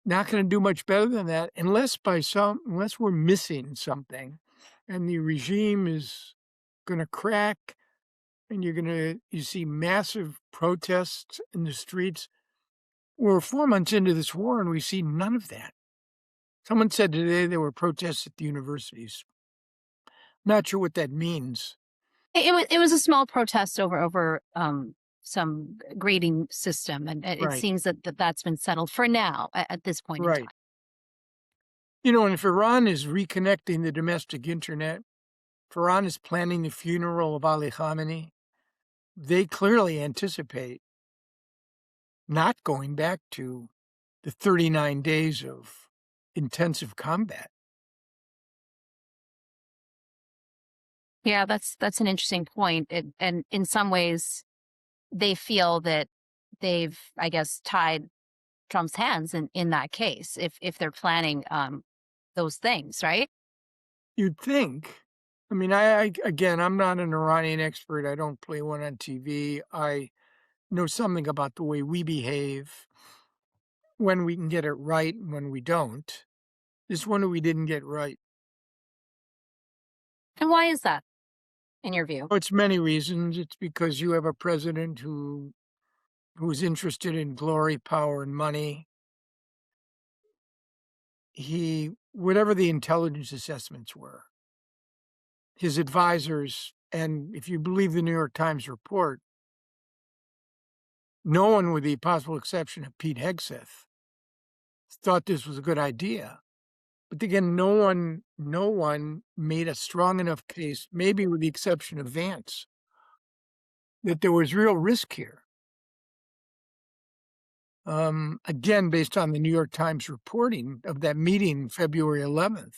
S3: Not going to do much better than that unless we're missing something and the regime is going to crack and you see massive protests in the streets. We're 4 months into this war and we see none of that. Someone said today there were protests at the universities. Not sure what that means.
S1: It was a small protest over some grading system, and it seems that's been settled for now at this point in time.
S3: And if Iran is reconnecting the domestic internet, if Iran is planning the funeral of Ali Khamenei, they clearly anticipate not going back to the 39 days of intensive combat.
S1: Yeah, that's an interesting point. And in some ways, they feel that they've, I guess, tied Trump's hands in that case, if they're planning those things, right?
S3: You'd think. I mean, I'm not an Iranian expert. I don't play one on TV. I know something about the way we behave, when we can get it right and when we don't. This one we didn't get right.
S1: And why is that, in your view?
S3: It's many reasons. It's because you have a president who's interested in glory, power, and money. whatever the intelligence assessments were, his advisors, and if you believe the New York Times report, no one, with the possible exception of Pete Hegseth, thought this was a good idea. But again, no one made a strong enough case, maybe with the exception of Vance, that there was real risk here. Again, based on the New York Times reporting of that meeting February 11th,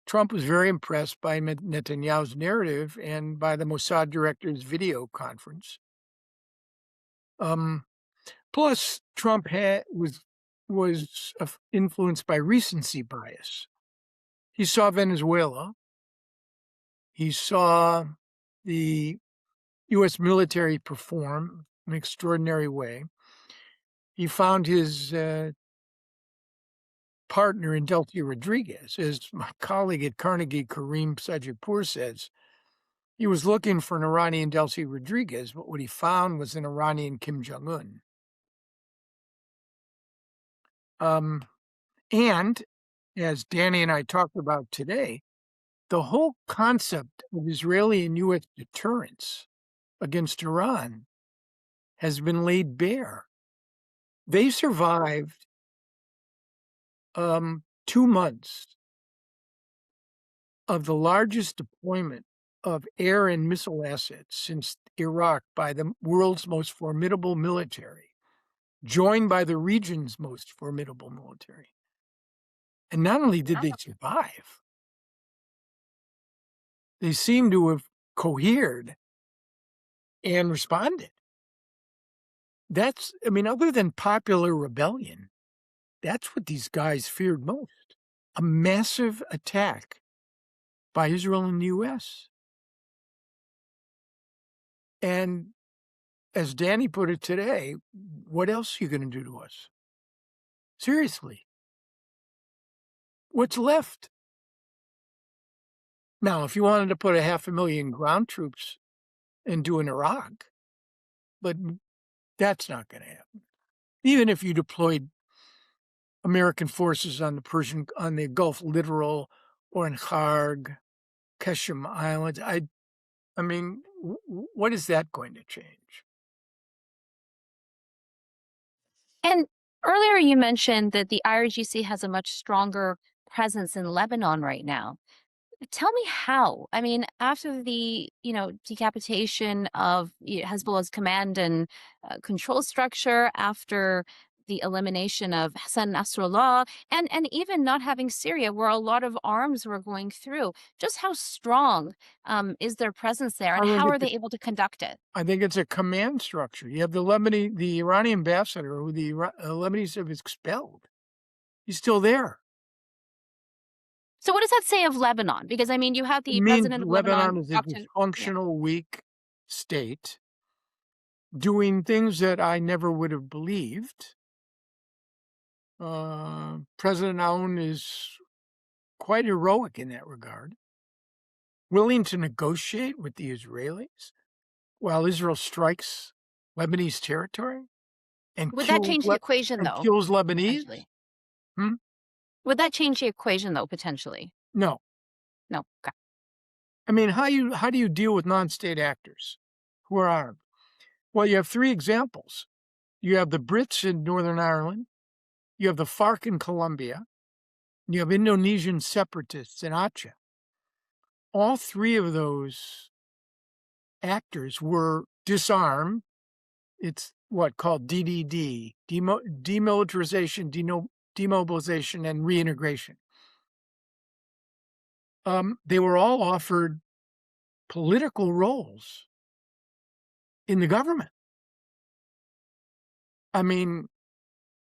S3: Trump was very impressed by Netanyahu's narrative and by the Mossad director's video conference. Plus, Trump was influenced by recency bias. He saw Venezuela. He saw the U.S. military perform in an extraordinary way. He found his partner in Delcy Rodriguez, as my colleague at Carnegie, Kareem Sajidpour, says. He was looking for an Iranian Delcy Rodriguez, but what he found was an Iranian Kim Jong-un. And as Danny and I talked about today, the whole concept of Israeli and U.S. deterrence against Iran has been laid bare. They survived 2 months of the largest deployment of air and missile assets since Iraq by the world's most formidable military, joined by the region's most formidable military. And not only did they survive, they seem to have cohered and responded. Other than popular rebellion, that's what these guys feared most. A massive attack by Israel and the U.S. And as Danny put it today, what else are you going to do to us? Seriously. What's left? Now, if you wanted to put 500,000 ground troops into an Iraq, but that's not going to happen. Even if you deployed American forces on the Gulf Littoral or in Kharg, Qasem Islands, what is that going to change?
S1: And earlier you mentioned that the IRGC has a much stronger presence in Lebanon right now. Tell me how. After the decapitation of Hezbollah's command and control structure, after the elimination of Hassan Nasrallah, and even not having Syria, where a lot of arms were going through, just how strong is their presence there, and how are they able to conduct it?
S3: I think it's a command structure. You have the Iranian ambassador, who the Lebanese have expelled. He's still there.
S1: So what does that say of Lebanon? Because, you have the president of
S3: Lebanon is a dysfunctional, weak state doing things that I never would have believed. President Aoun is quite heroic in that regard, willing to negotiate with the Israelis while Israel strikes Lebanese territory. And
S1: would that change the equation, though?
S3: Kills Lebanese?
S1: Would that change the equation, though, potentially?
S3: No.
S1: Okay.
S3: How do you deal with non-state actors who are armed? Well, you have 3 examples. You have the Brits in Northern Ireland, you have the FARC in Colombia, and you have Indonesian separatists in Aceh. All 3 of those actors were disarmed. It's called DDD, demilitarization, demobilization, and reintegration. They were all offered political roles in the government.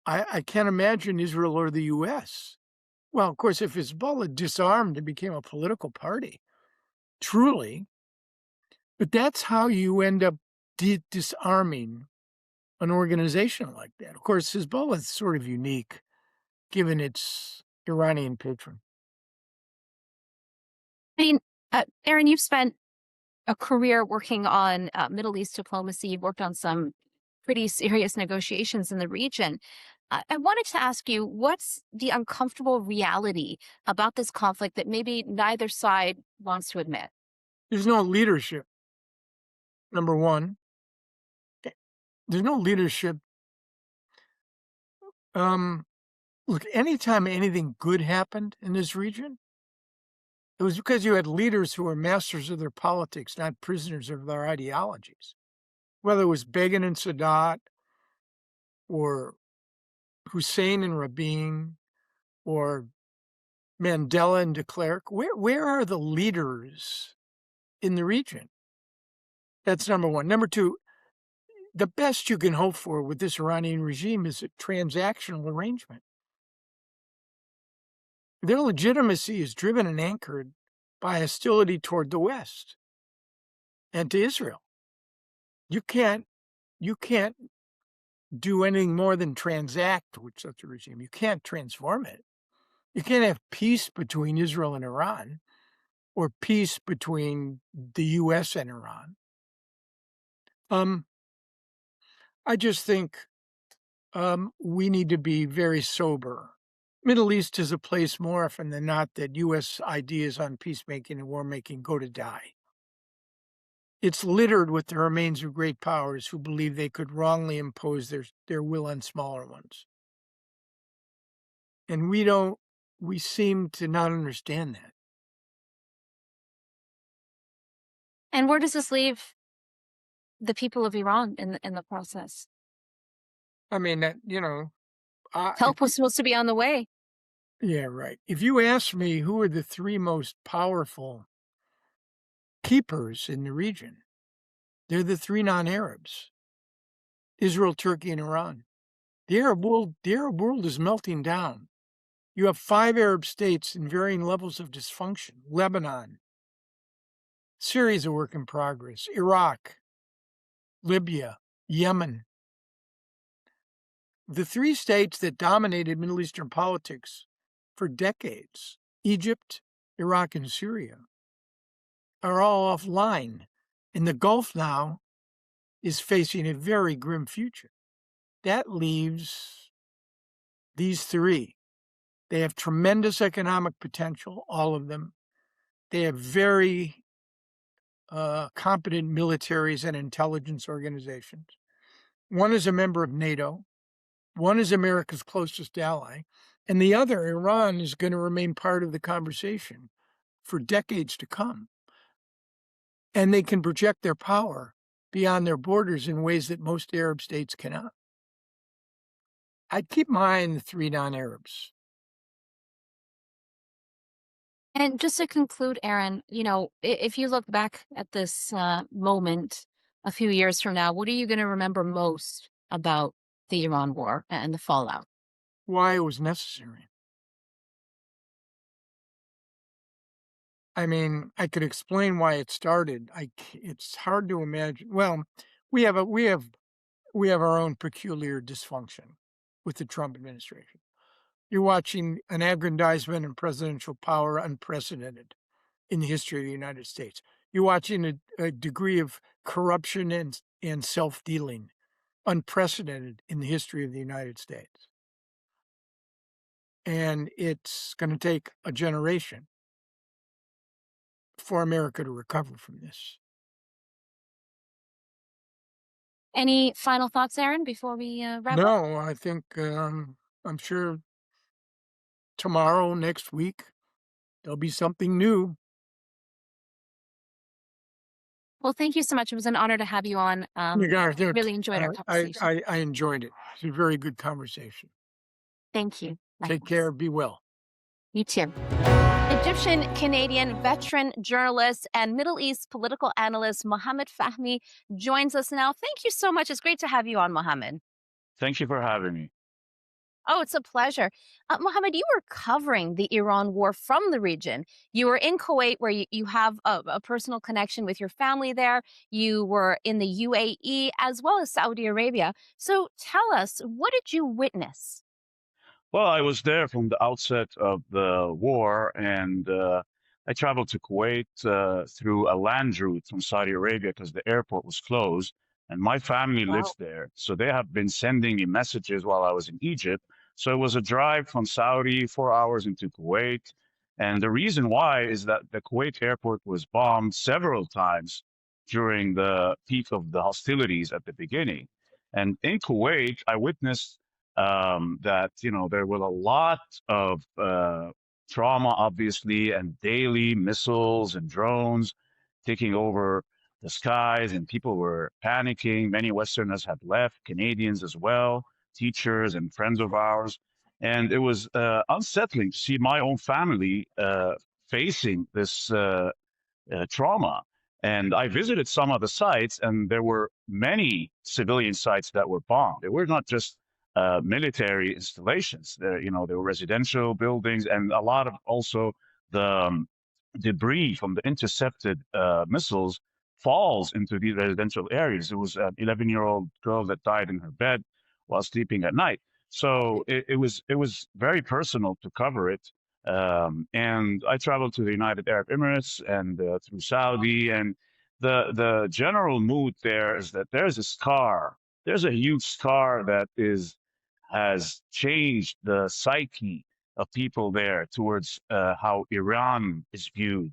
S3: I can't imagine Israel or the U.S. Well, of course, if Hezbollah disarmed and became a political party, truly, but that's how you end up disarming an organization like that. Of course, Hezbollah is sort of unique, given its Iranian patron.
S1: Aaron, you've spent a career working on Middle East diplomacy. You've worked on some pretty serious negotiations in the region. I wanted to ask you, what's the uncomfortable reality about this conflict that maybe neither side wants to admit?
S3: There's no leadership, number one. There's no leadership. Look, anytime anything good happened in this region, it was because you had leaders who were masters of their politics, not prisoners of their ideologies. Whether it was Begin and Sadat, or Hussein and Rabin, or Mandela and de Klerk, where are the leaders in the region? That's number one. Number two, the best you can hope for with this Iranian regime is a transactional arrangement. Their legitimacy is driven and anchored by hostility toward the West and to Israel. You can't do anything more than transact with such a regime. You can't transform it. You can't have peace between Israel and Iran, or peace between the U.S. and Iran. I just think we need to be very sober. Middle East is a place more often than not that U.S. ideas on peacemaking and war-making go to die. It's littered with the remains of great powers who believe they could wrongly impose their will on smaller ones. And we seem to not understand that.
S1: And where does this leave the people of Iran in the process?
S3: I mean,
S1: Help was supposed to be on the way.
S3: Yeah, right. If you ask me who are the three most powerful keepers in the region, they're the three non-Arabs: Israel, Turkey, and Iran. The Arab world is melting down. You have 5 Arab states in varying levels of dysfunction: Lebanon, Syria's a work in progress, Iraq, Libya, Yemen. The 3 states that dominated Middle Eastern politics for decades, Egypt, Iraq, and Syria, are all offline. And the Gulf now is facing a very grim future. That leaves these 3. They have tremendous economic potential, all of them. They have very competent militaries and intelligence organizations. One is a member of NATO. One is America's closest ally. And the other, Iran, is going to remain part of the conversation for decades to come. And they can project their power beyond their borders in ways that most Arab states cannot. I'd keep my eye on the 3 non-Arabs.
S1: And just to conclude, Aaron, if you look back at this moment a few years from now, what are you going to remember most about the Iran war and the fallout?
S3: Why it was necessary. I mean, I could explain why it started. It's hard to imagine. Well, we have our own peculiar dysfunction with the Trump administration. You're watching an aggrandizement in presidential power unprecedented in the history of the United States. You're watching a degree of corruption and self-dealing unprecedented in the history of the United States. And it's going to take a generation for America to recover from this.
S1: Any final thoughts, Aaron, before we wrap up?
S3: No, I think I'm sure tomorrow, next week, there'll be something new.
S1: Well, thank you so much. It was an honor to have you on. Really enjoyed our conversation.
S3: I enjoyed it. It's a very good conversation.
S1: Thank you.
S3: Take care. Be well.
S1: You too. Egyptian-Canadian veteran journalist and Middle East political analyst Mohamed Fahmy joins us now. Thank you so much. It's great to have you on, Mohamed.
S4: Thank you for having me.
S1: Oh, it's a pleasure. Mohamed, you were covering the Iran war from the region. You were in Kuwait, where you have a personal connection with your family there. You were in the UAE as well as Saudi Arabia. So tell us, what did you witness?
S4: Well, I was there from the outset of the war, and I traveled to Kuwait through a land route from Saudi Arabia because the airport was closed. And my family lives there. So they have been sending me messages while I was in Egypt. So it was a drive from Saudi, 4 hours into Kuwait. And the reason why is that the Kuwait airport was bombed several times during the peak of the hostilities at the beginning. And in Kuwait, I witnessed that, there was a lot of trauma, obviously, and daily missiles and drones taking over the skies, and people were panicking. Many Westerners had left, Canadians as well, teachers and friends of ours. And it was unsettling to see my own family facing this trauma. And I visited some of the sites, and there were many civilian sites that were bombed. They were not just military installations. There were residential buildings, and a lot of also the debris from the intercepted missiles falls into these residential areas. There was an 11-year-old girl that died in her bed while sleeping at night. So it was very personal to cover it. And I traveled to the United Arab Emirates and through Saudi, and the general mood there is that there's a scar. There's a huge scar that has changed the psyche of people there towards how Iran is viewed.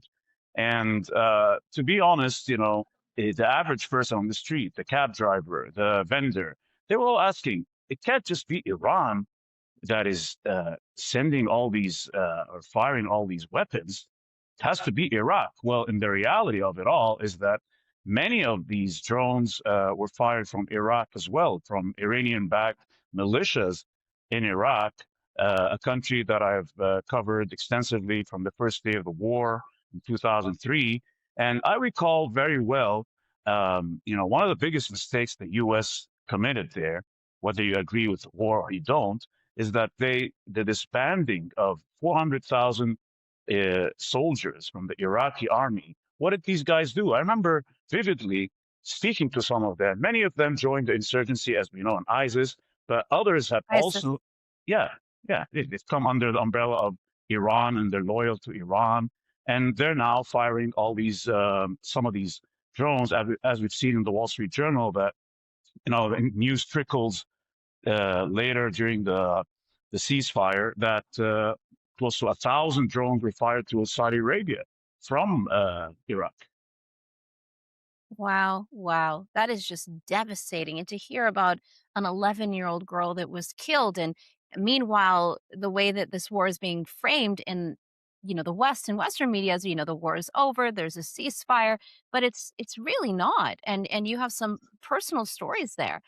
S4: And to be honest, the average person on the street, the cab driver, the vendor, they were all asking, it can't just be Iran that is sending all these or firing all these weapons. It has to be Iraq. Well, in the reality of it all is that many of these drones were fired from Iraq as well, from Iranian-backed militias in Iraq, a country that I've covered extensively from the first day of the war in 2003. And I recall very well, one of the biggest mistakes the U.S. committed there, whether you agree with the war or you don't, is that the disbanding of 400,000 soldiers from the Iraqi army. What did these guys do? I remember vividly speaking to some of them. Many of them joined the insurgency, as we know, in ISIS, but others have also, they've come under the umbrella of Iran, and they're loyal to Iran. And they're now firing all these, some of these drones, as we've seen in the Wall Street Journal, that, news trickles later during the ceasefire that close to 1,000 drones were fired to Saudi Arabia from Iraq.
S1: Wow. That is just devastating. And to hear about an 11-year-old girl that was killed. And meanwhile, the way that this war is being framed in, the West and Western media is, the war is over, there's a ceasefire, but it's really not. And you have some personal stories there.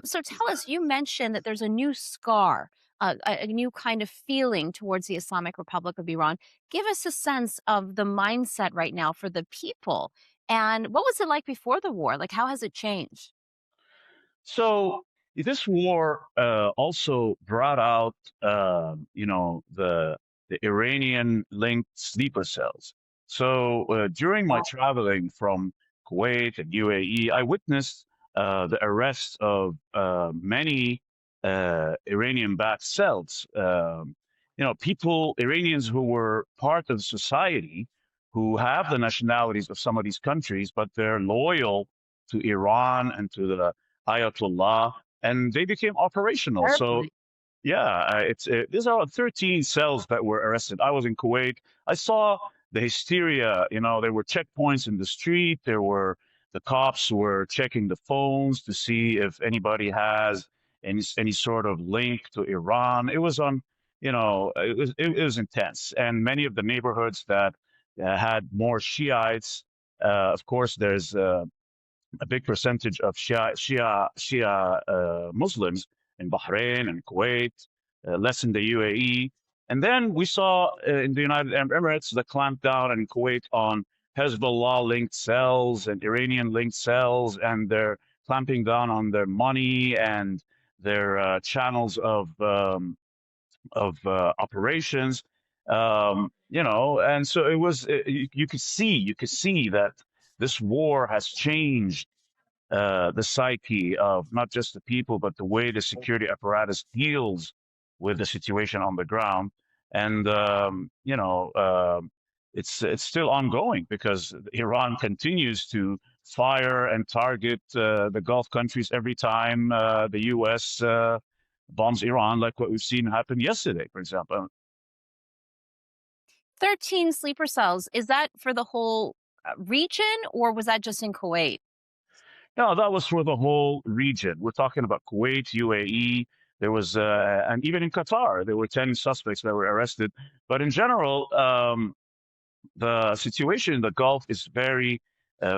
S1: So tell us, you mentioned that there's a new scar, a new kind of feeling towards the Islamic Republic of Iran. Give us a sense of the mindset right now for the people. And what was it like before the war? Like, how has it changed?
S4: So this war also brought out, the Iranian-linked sleeper cells. So during my traveling from Kuwait and UAE, I witnessed the arrest of many Iranian-backed cells. Iranians who were part of society, who have the nationalities of some of these countries, but they're loyal to Iran and to the Ayatollah, and they became operational. So these are 13 cells that were arrested. I was in Kuwait. I saw the hysteria. There were checkpoints in the street. The cops were checking the phones to see if anybody has any sort of link to Iran. It was it was intense. And many of the neighborhoods that had more Shiites, of course, there's a big percentage of Shia Muslims in Bahrain and Kuwait, less in the UAE. And then we saw in the United Arab Emirates the clampdown in Kuwait on Hezbollah-linked cells and Iranian-linked cells, and they're clamping down on their money and their channels of operations. And so it was. You could see that this war has changed the psyche of not just the people, but the way the security apparatus deals with the situation on the ground. And it's still ongoing because Iran continues to fire and target the Gulf countries every time the U.S. Bombs Iran, like what we've seen happen yesterday, for example.
S1: 13 sleeper cells, is that for the whole region, or was that just in Kuwait?
S4: No, that was for the whole region. We're talking about Kuwait, UAE. There was, and even in Qatar, there were 10 suspects that were arrested. But in general, the situation in the Gulf is very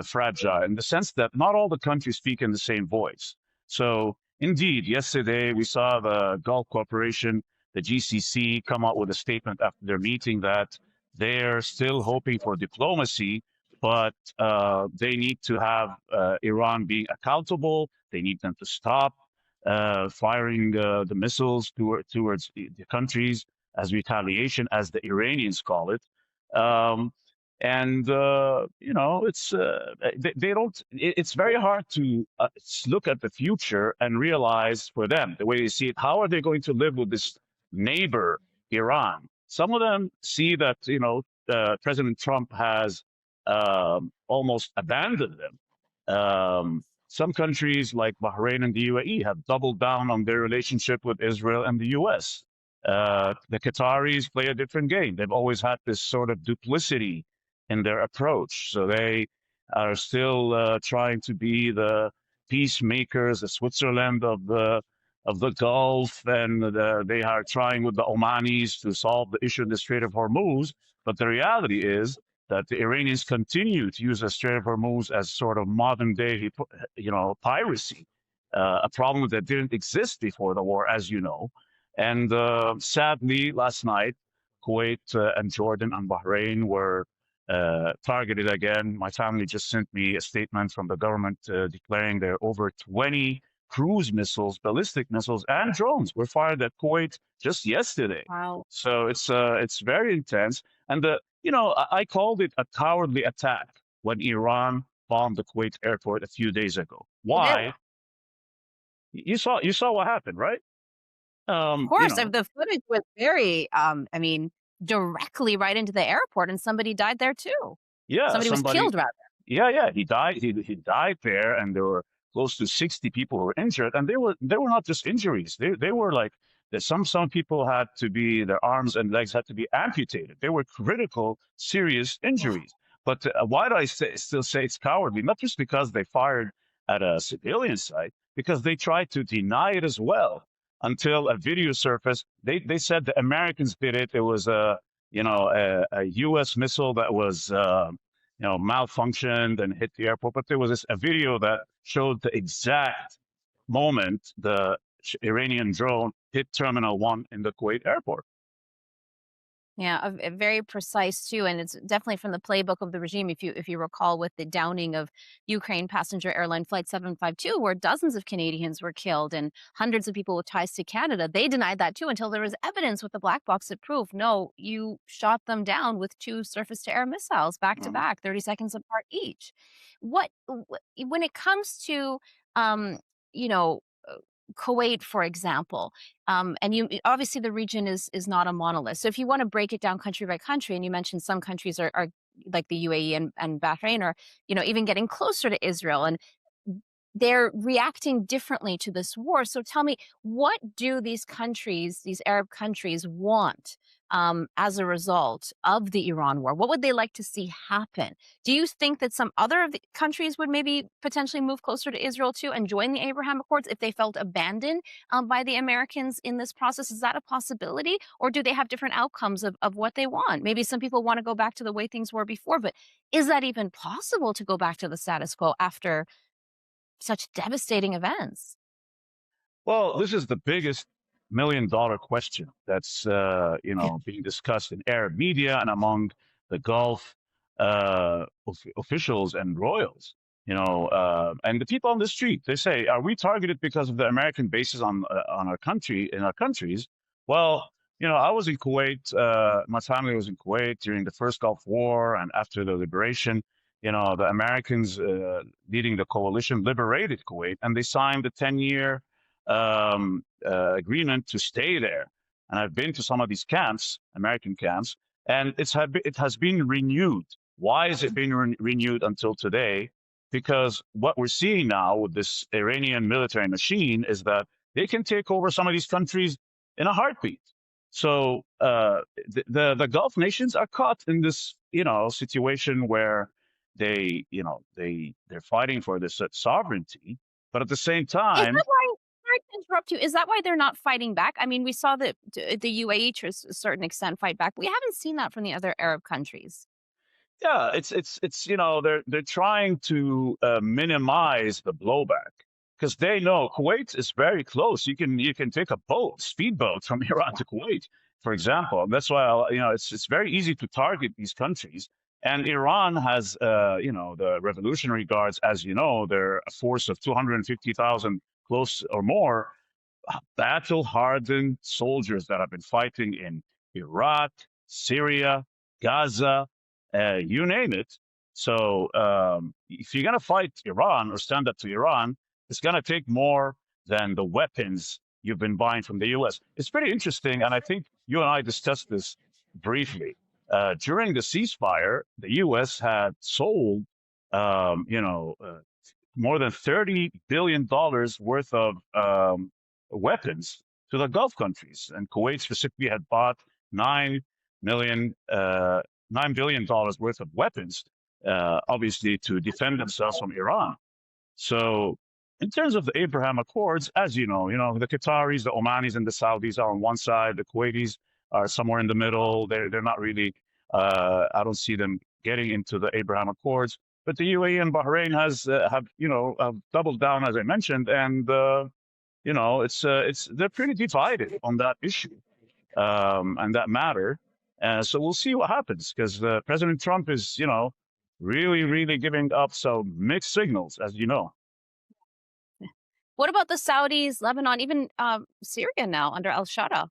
S4: fragile in the sense that not all the countries speak in the same voice. So, indeed, yesterday we saw the Gulf Cooperation, the GCC, come out with a statement after their meeting that they're still hoping for diplomacy, but they need to have Iran being accountable. They need them to stop firing the missiles towards the countries as retaliation, as the Iranians call it. And you know, they don't. It's very hard to look at the future and realize for them the way they see it. How are they going to live with this neighbor, Iran? Some of them see that President Trump has almost abandoned them. Some countries like Bahrain and the UAE have doubled down on their relationship with Israel and the U.S. The Qataris play a different game. They've always had this sort of duplicity in their approach. So they are still trying to be the peacemakers, the Switzerland of the Gulf, and they are trying with the Omanis to solve the issue of the Strait of Hormuz. But the reality is that the Iranians continue to use the Strait of Hormuz as sort of modern day, piracy, a problem that didn't exist before the war, as you know. And sadly, last night, Kuwait and Jordan and Bahrain were targeted again. My family just sent me a statement from the government declaring there are over 20 cruise missiles, ballistic missiles, and drones were fired at Kuwait just yesterday.
S1: Wow.
S4: So it's very intense. And I called it a cowardly attack when Iran bombed the Kuwait airport a few days ago. Why? You saw what happened, right?
S1: Of course, the footage was very, directly right into the airport, and somebody died there too.
S4: Yeah,
S1: somebody was killed, rather.
S4: Yeah, he died. He died there, and there were close to 60 people who were injured, and they were not just injuries. They were like some people had to be, their arms and legs had to be amputated. They were critical, serious injuries. But why do I still say it's cowardly? Not just because they fired at a civilian site, because they tried to deny it as well. Until a video surfaced, they said the Americans did it. It was a U.S. missile that was malfunctioned and hit the airport. But there was a video that showed the exact moment the Iranian drone hit Terminal 1 in the Kuwait airport.
S1: Yeah, very precise too, and it's definitely from the playbook of the regime. If you recall, with the downing of Ukraine passenger airline flight 752, where dozens of Canadians were killed and hundreds of people with ties to Canada, they denied that too until there was evidence with the black box that proved no, you shot them down with 2 surface-to-air missiles back to back, 30 seconds apart each. When it comes to Kuwait, for example, and you obviously the region is not a monolith. So if you want to break it down country by country, and you mentioned some countries are like the UAE and Bahrain are, even getting closer to Israel, and they're reacting differently to this war. So tell me, what do these countries, these Arab countries, want as a result of the Iran war? What would they like to see happen? Do you think that some other of the countries would maybe potentially move closer to Israel too and join the Abraham Accords if they felt abandoned by the Americans in this process? Is that a possibility? Or do they have different outcomes of what they want? Maybe some people want to go back to the way things were before, but is that even possible to go back to the status quo after such devastating events?
S4: Well, this is the biggest million-dollar question that's being discussed in Arab media and among the Gulf officials and royals. And the people on the street, they say, "Are we targeted because of the American bases on our country, in our countries?" Well, I was in Kuwait. My family was in Kuwait during the first Gulf War and after the liberation. The Americans leading the coalition liberated Kuwait, and they signed a 10-year agreement to stay there. And I've been to some of these camps, American camps, and it has been renewed. Why is it being renewed until today? because what we're seeing now with this Iranian military machine is that they can take over some of these countries in a heartbeat. So the Gulf nations are caught in this, situation where they're fighting for this sovereignty, but at the same
S1: Is
S4: time,
S1: that why, sorry to interrupt you, is that why they're not fighting back? I mean, we saw the UAE to a certain extent fight back. We haven't seen that from the other Arab countries.
S4: yeah, it's they're trying to minimize the blowback because they know Kuwait is very close. You can take a speedboat from Iran to Kuwait, for example. That's why it's very easy to target these countries. And Iran has the Revolutionary Guards, as you know, they're a force of 250,000 close or more battle-hardened soldiers that have been fighting in Iraq, Syria, Gaza, you name it. So if you're going to fight Iran or stand up to Iran, it's going to take more than the weapons you've been buying from the U.S. It's pretty interesting, and I think you and I discussed this briefly. During the ceasefire, the U.S. had sold, more than $30 billion worth of weapons to the Gulf countries, and Kuwait specifically had bought $9 billion worth of weapons, obviously to defend themselves from Iran. So, in terms of the Abraham Accords, as the Qataris, the Omanis, and the Saudis are on one side. The Kuwaitis are somewhere in the middle. They're not really. I don't see them getting into the Abraham Accords. But the UAE and Bahrain have doubled down, as I mentioned, and they're pretty divided on that issue and that matter. So we'll see what happens because President Trump is, really, really giving up some mixed signals, as you know.
S1: What about the Saudis, Lebanon, even Syria now under al-Sharaa?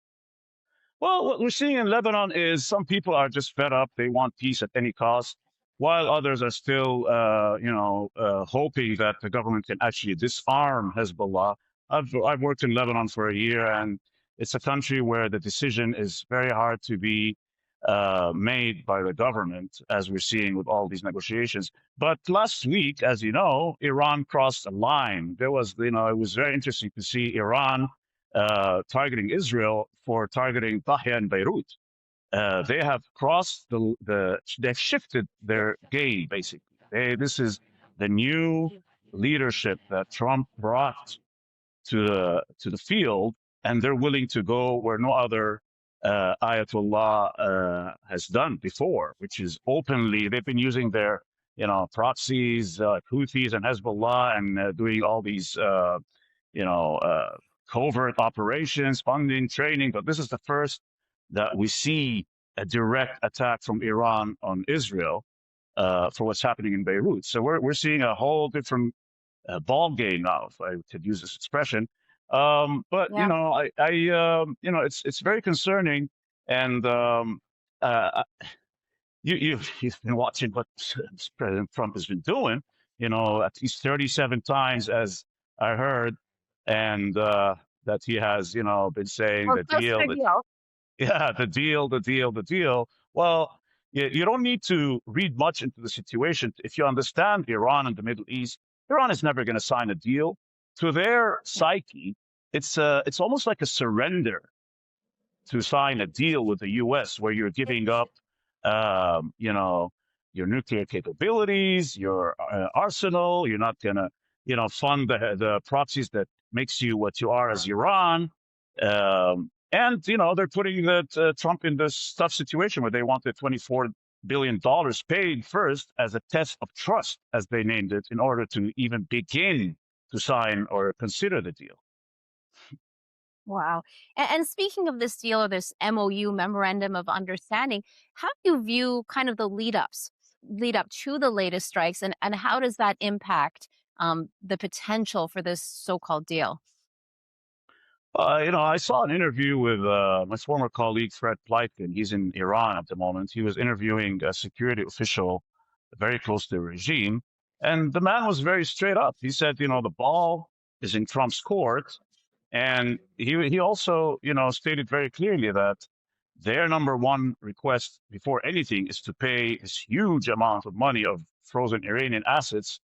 S4: Well, what we're seeing in Lebanon is some people are just fed up. They want peace at any cost, while others are still, hoping that the government can actually disarm Hezbollah. I've worked in Lebanon for a year, and it's a country where the decision is very hard to be made by the government, as we're seeing with all these negotiations. But last week, as you know, Iran crossed a line. There was, it was very interesting to see Iran targeting Israel for targeting Tahya and Beirut. They have crossed they've shifted their game, basically. This is the new leadership that Trump brought to the field, and they're willing to go where no other Ayatollah has done before, which is openly. They've been using their proxies, Houthis and Hezbollah, and doing all these covert operations, funding, training. But this is the first that we see a direct attack from Iran on Israel for what's happening in Beirut. So we're seeing a whole different ball game now, if I could use this expression. But
S1: Yeah.
S4: it's very concerning, and you've been watching what President Trump has been doing, at least 37 times, as I heard, and that he has, been saying
S1: Well,
S4: the
S1: close to
S4: deal,
S1: a deal.
S4: yeah, the deal. Well, you don't need to read much into the situation. If you understand Iran and the Middle East, Iran is never going to sign a deal. To their psyche, it's almost like a surrender to sign a deal with the U.S. where you're giving up, your nuclear capabilities, your arsenal. You're not going to, fund the proxies that makes you what you are as Iran. And they're putting Trump in this tough situation where they wanted $24 billion paid first as a test of trust, as they named it, in order to even begin to sign or consider the deal.
S1: Wow. And speaking of this deal or this MOU, Memorandum of Understanding, how do you view kind of the lead up to the latest strikes, and how does that impact the potential for this so-called deal?
S4: I saw an interview with my former colleague, Fred Pleitgen. He's in Iran at the moment. He was interviewing a security official very close to the regime. And the man was very straight up. He said, the ball is in Trump's court. And he also, stated very clearly that their number one request before anything is to pay this huge amount of money of frozen Iranian assets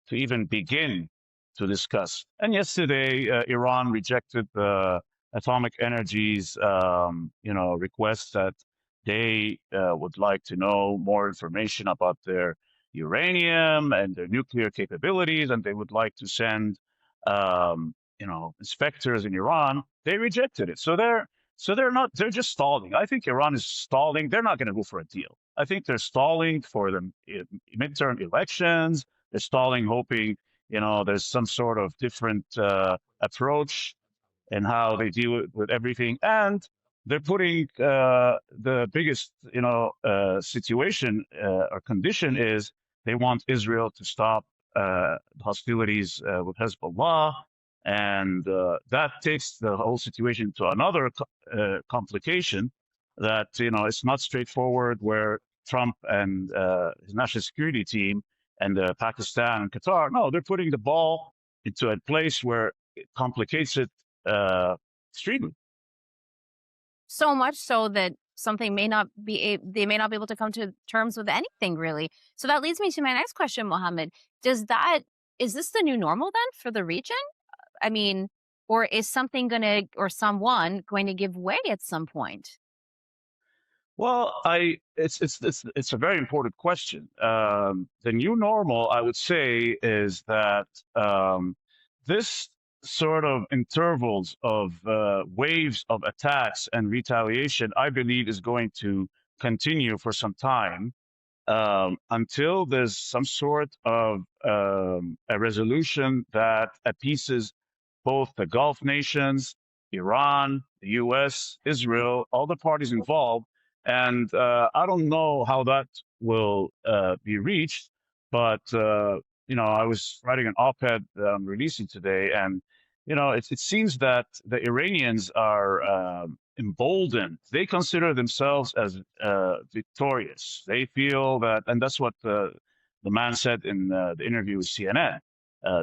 S4: to even begin to discuss. And yesterday, Iran rejected the Atomic Energy's, request that they would like to know more information about their uranium and their nuclear capabilities, and they would like to send, inspectors in Iran. They rejected it. So they're not. They're just stalling. I think Iran is stalling. They're not going to go for a deal. I think they're stalling for the midterm elections. They're stalling, hoping there's some sort of different approach in how they deal with everything. And they're putting the biggest, situation or condition is they want Israel to stop hostilities with Hezbollah. And that takes the whole situation to another complication that, it's not straightforward, where Trump and his national security team and Pakistan and Qatar, no, they're putting the ball into a place where it complicates it extremely.
S1: So much so that something they may not be able to come to terms with anything, really. So that leads me to my next question, Mohammed. Is this the new normal then for the region? I mean, or is someone going to give way at some point?
S4: Well, it's a very important question. The new normal, I would say, is that this sort of intervals of waves of attacks and retaliation, I believe, is going to continue for some time until there's some sort of a resolution that appeases both the Gulf nations, Iran, the U.S., Israel, all the parties involved. And I don't know how that will be reached, but I was writing an op-ed that I'm releasing today, and it seems that the Iranians are emboldened. They consider themselves as victorious. They feel that, and that's what the man said in the interview with CNN.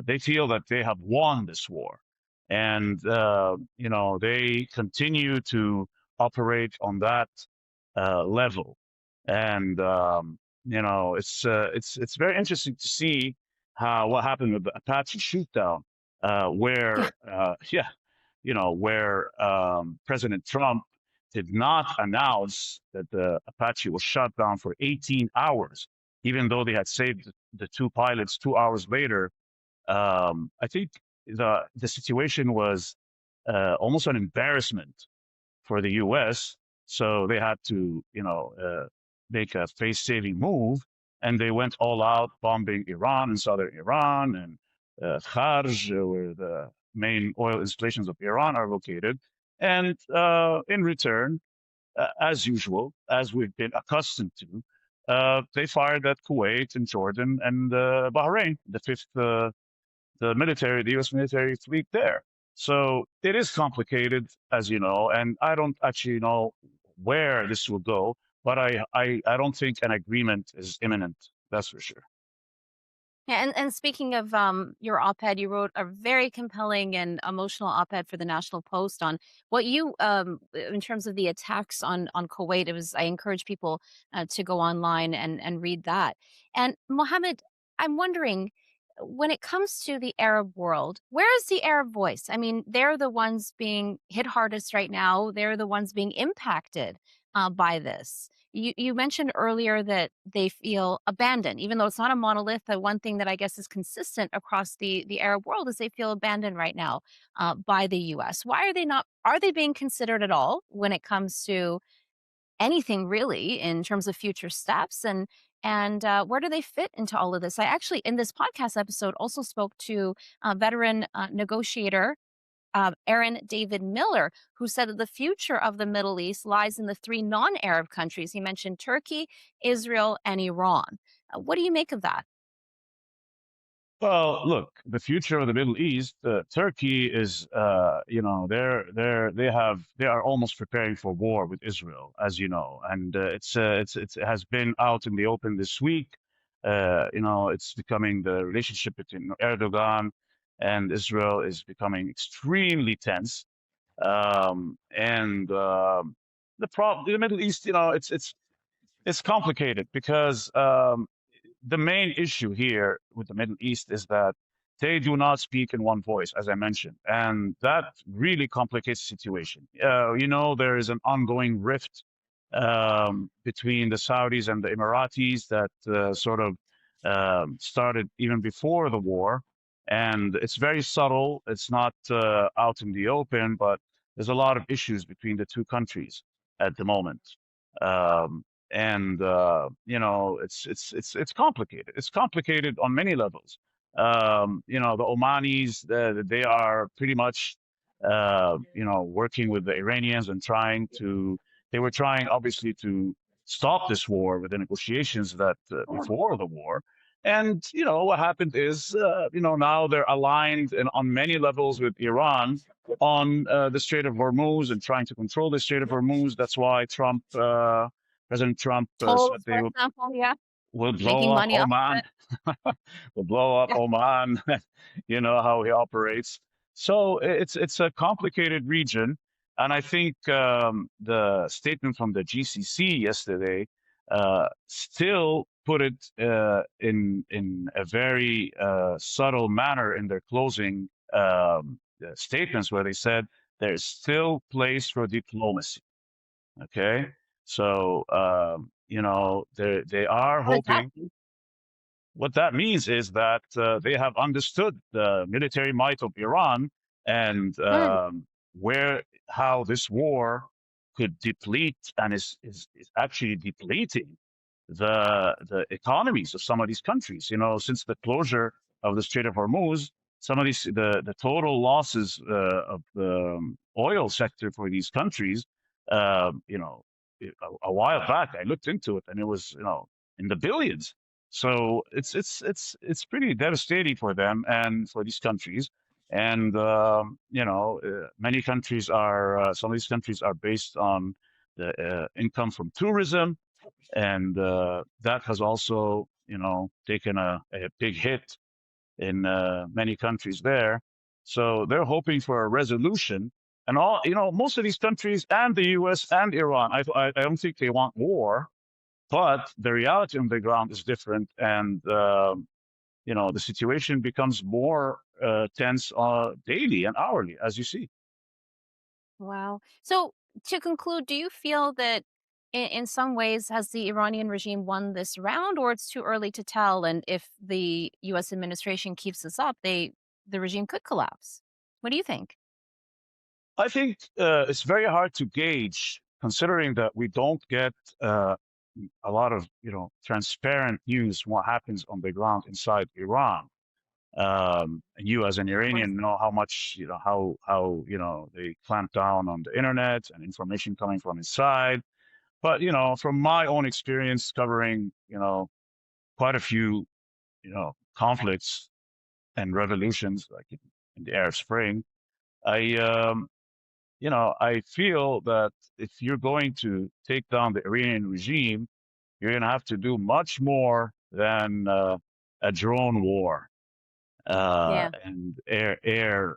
S4: They feel that they have won this war, and they continue to operate on that level. And it's very interesting to see what happened with the Apache shootdown, where President Trump did not announce that the Apache was shot down for 18 hours, even though they had saved the two pilots 2 hours later. I think the situation was almost an embarrassment for the U.S. So they had to, make a face-saving move, and they went all out, bombing Iran and southern Iran and Kharj, where the main oil installations of Iran are located. And in return, as usual, as we've been accustomed to, they fired at Kuwait and Jordan and Bahrain, the U.S. military fleet there. So it is complicated, as you know, and I don't actually know where this will go, but I don't think an agreement is imminent. That's for sure.
S1: Yeah, and speaking of your op-ed, you wrote a very compelling and emotional op-ed for the National Post on what you, in terms of the attacks on Kuwait. I encourage people to go online and read that. And Mohammed, I'm wondering, when it comes to the Arab world, where is the Arab voice? I mean, they're the ones being hit hardest right now. They're the ones being impacted by this. You mentioned earlier that they feel abandoned, even though it's not a monolith. The one thing that I guess is consistent across the Arab world is they feel abandoned right now by the U.S. Why are they not? Are they being considered at all when it comes to anything really in terms of future steps? And where do they fit into all of this? I actually, in this podcast episode, also spoke to a veteran negotiator, Aaron David Miller, who said that the future of the Middle East lies in the three non-Arab countries. He mentioned Turkey, Israel, and Iran. What do you make of that?
S4: Well, look, the future of the Middle East, Turkey is, they are almost preparing for war with Israel, as you know, and it has been out in the open this week. It's becoming, the relationship between Erdogan and Israel is becoming extremely tense, and the Middle East, it's complicated because the main issue here with the Middle East is that they do not speak in one voice, as I mentioned, and that really complicates the situation. There is an ongoing rift between the Saudis and the Emiratis that sort of started even before the war, and it's very subtle. It's not out in the open, but there's a lot of issues between the two countries at the moment. And it's complicated. It's complicated on many levels. The Omanis, they are pretty much working with the Iranians and they were trying obviously to stop this war with the negotiations that before the war. And what happened is now they're aligned and on many levels with Iran on the Strait of Hormuz and trying to control the Strait of Hormuz. That's why President Trump
S1: Tolls,
S4: said
S1: for example, yeah,
S4: will
S1: making
S4: blow up
S1: money off of
S4: Oman.
S1: it.
S4: Will blow up
S1: Yeah.
S4: Oman. You know how he operates. So it's a complicated region, and I think the statement from the GCC yesterday still put it in a very subtle manner in their closing statements, where they said there's still place for diplomacy. Okay, so they are
S1: What does that
S4: hoping.
S1: mean?
S4: What that means is that they have understood the military might of Iran and
S1: Mm,
S4: how this war could deplete and is actually depleting the economies of some of these countries. Since the closure of the Strait of Hormuz, some of the total losses of the oil sector for these countries, uh, you know, a while back I looked into it and it was in the billions. So it's pretty devastating for them and for these countries. And many countries are some of these countries are based on the income from tourism, and that has also taken a big hit in many countries there. So they're hoping for a resolution. And most of these countries and the U.S. and Iran, I don't think they want war, but the reality on the ground is different, and the situation becomes more tense daily and hourly, as you see.
S1: wow. So, to conclude, do you feel that in some ways has the Iranian regime won this round, or it's too early to tell? And if the U.S. administration keeps this up, the regime could collapse. What do you think?
S4: I think it's very hard to gauge, considering that we don't get a lot of transparent news what happens on the ground inside Iran. And you, as an
S1: Of course.
S4: Iranian, know how much how they clamp down on the internet and information coming from inside. But from my own experience covering quite a few conflicts and revolutions like in the Arab Spring, I I feel that if you're going to take down the Iranian regime, you're going to have to do much more than a drone war
S1: Yeah.
S4: and air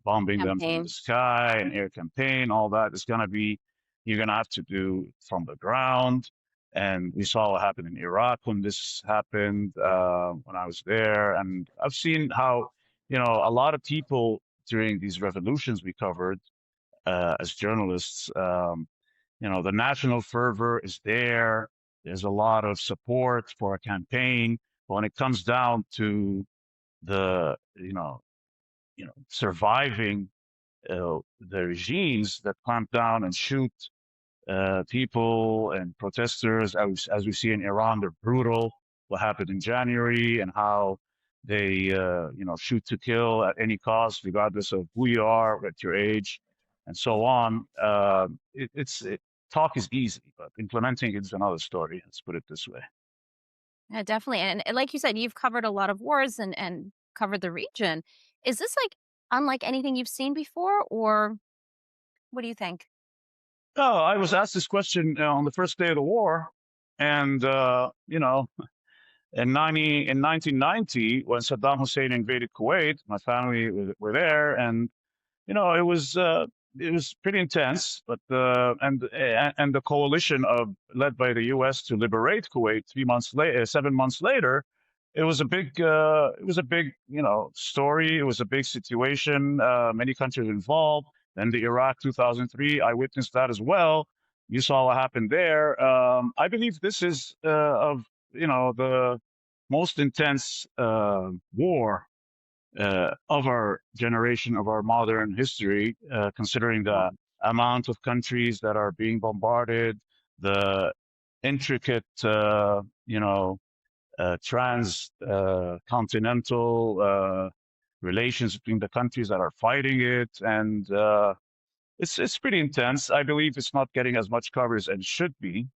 S4: bombing them from the
S1: Campaign.
S4: sky, and air campaign. All that is going to be you're going to have to do from the ground. And we saw what happened in Iraq when this happened when I was there, and I've seen how a lot of people during these revolutions we covered as journalists. The national fervor is there. There's a lot of support for a campaign. But when it comes down to the, surviving the regimes that clamp down and shoot people and protesters, as we see in Iran, they're brutal. What happened in January and how they, shoot to kill at any cost, regardless of who you are, at your age, and so on. Talk is easy, but implementing it is another story. Let's put it this way.
S1: Yeah, definitely. And like you said, you've covered a lot of wars and covered the region. Is this like unlike anything you've seen before, or what do you think?
S4: Oh, I was asked this question on the first day of the war, and in 1990, when Saddam Hussein invaded Kuwait, my family were there, and it was it was pretty intense, but and the coalition led by the U.S. to liberate Kuwait 3 months later, 7 months later, it was a big story. It was a big situation. Many countries involved. Then the Iraq 2003, I witnessed that as well. You saw what happened there. I believe this is the most intense war of our generation, of our modern history, considering the amount of countries that are being bombarded, the intricate, transcontinental relations between the countries that are fighting it, and it's pretty intense. I believe it's not getting as much coverage as it should be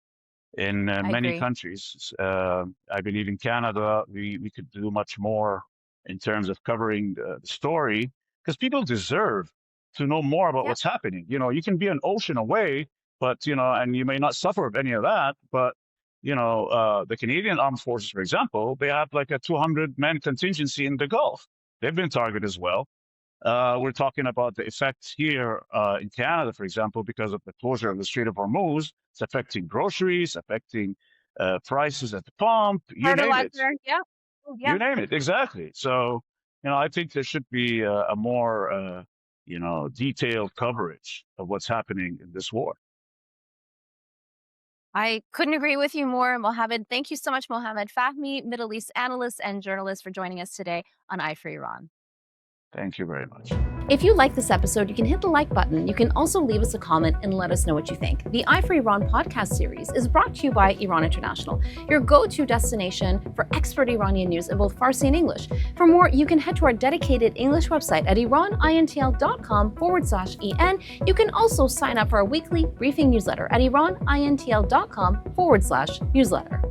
S4: in many
S1: agree.
S4: countries. I believe in Canada, we could do much more in terms of covering the story, because people deserve to know more about what's happening. You can be an ocean away, but, and you may not suffer of any of that, but, the Canadian Armed Forces, for example, they have like a 200-man contingency in the Gulf. They've been targeted as well. We're talking about the effects here in Canada, for example, because of the closure of the Strait of Hormuz. It's affecting groceries, affecting prices at the pump, you name it.
S1: Yeah.
S4: You name it, exactly. So, I think there should be a more, detailed coverage of what's happening in this war.
S1: I couldn't agree with you more, Mohamed. Thank you so much, Mohamed Fahmy, Middle East analyst and journalist, for joining us today on Eye for Iran.
S4: Thank you very much.
S1: If you like this episode, you can hit the like button. You can also leave us a comment and let us know what you think. The Eye for Iran podcast series is brought to you by Iran International, your go-to destination for expert Iranian news in both Farsi and English. For more, you can head to our dedicated English website at iranintl.com/en. You can also sign up for our weekly briefing newsletter at iranintl.com/newsletter.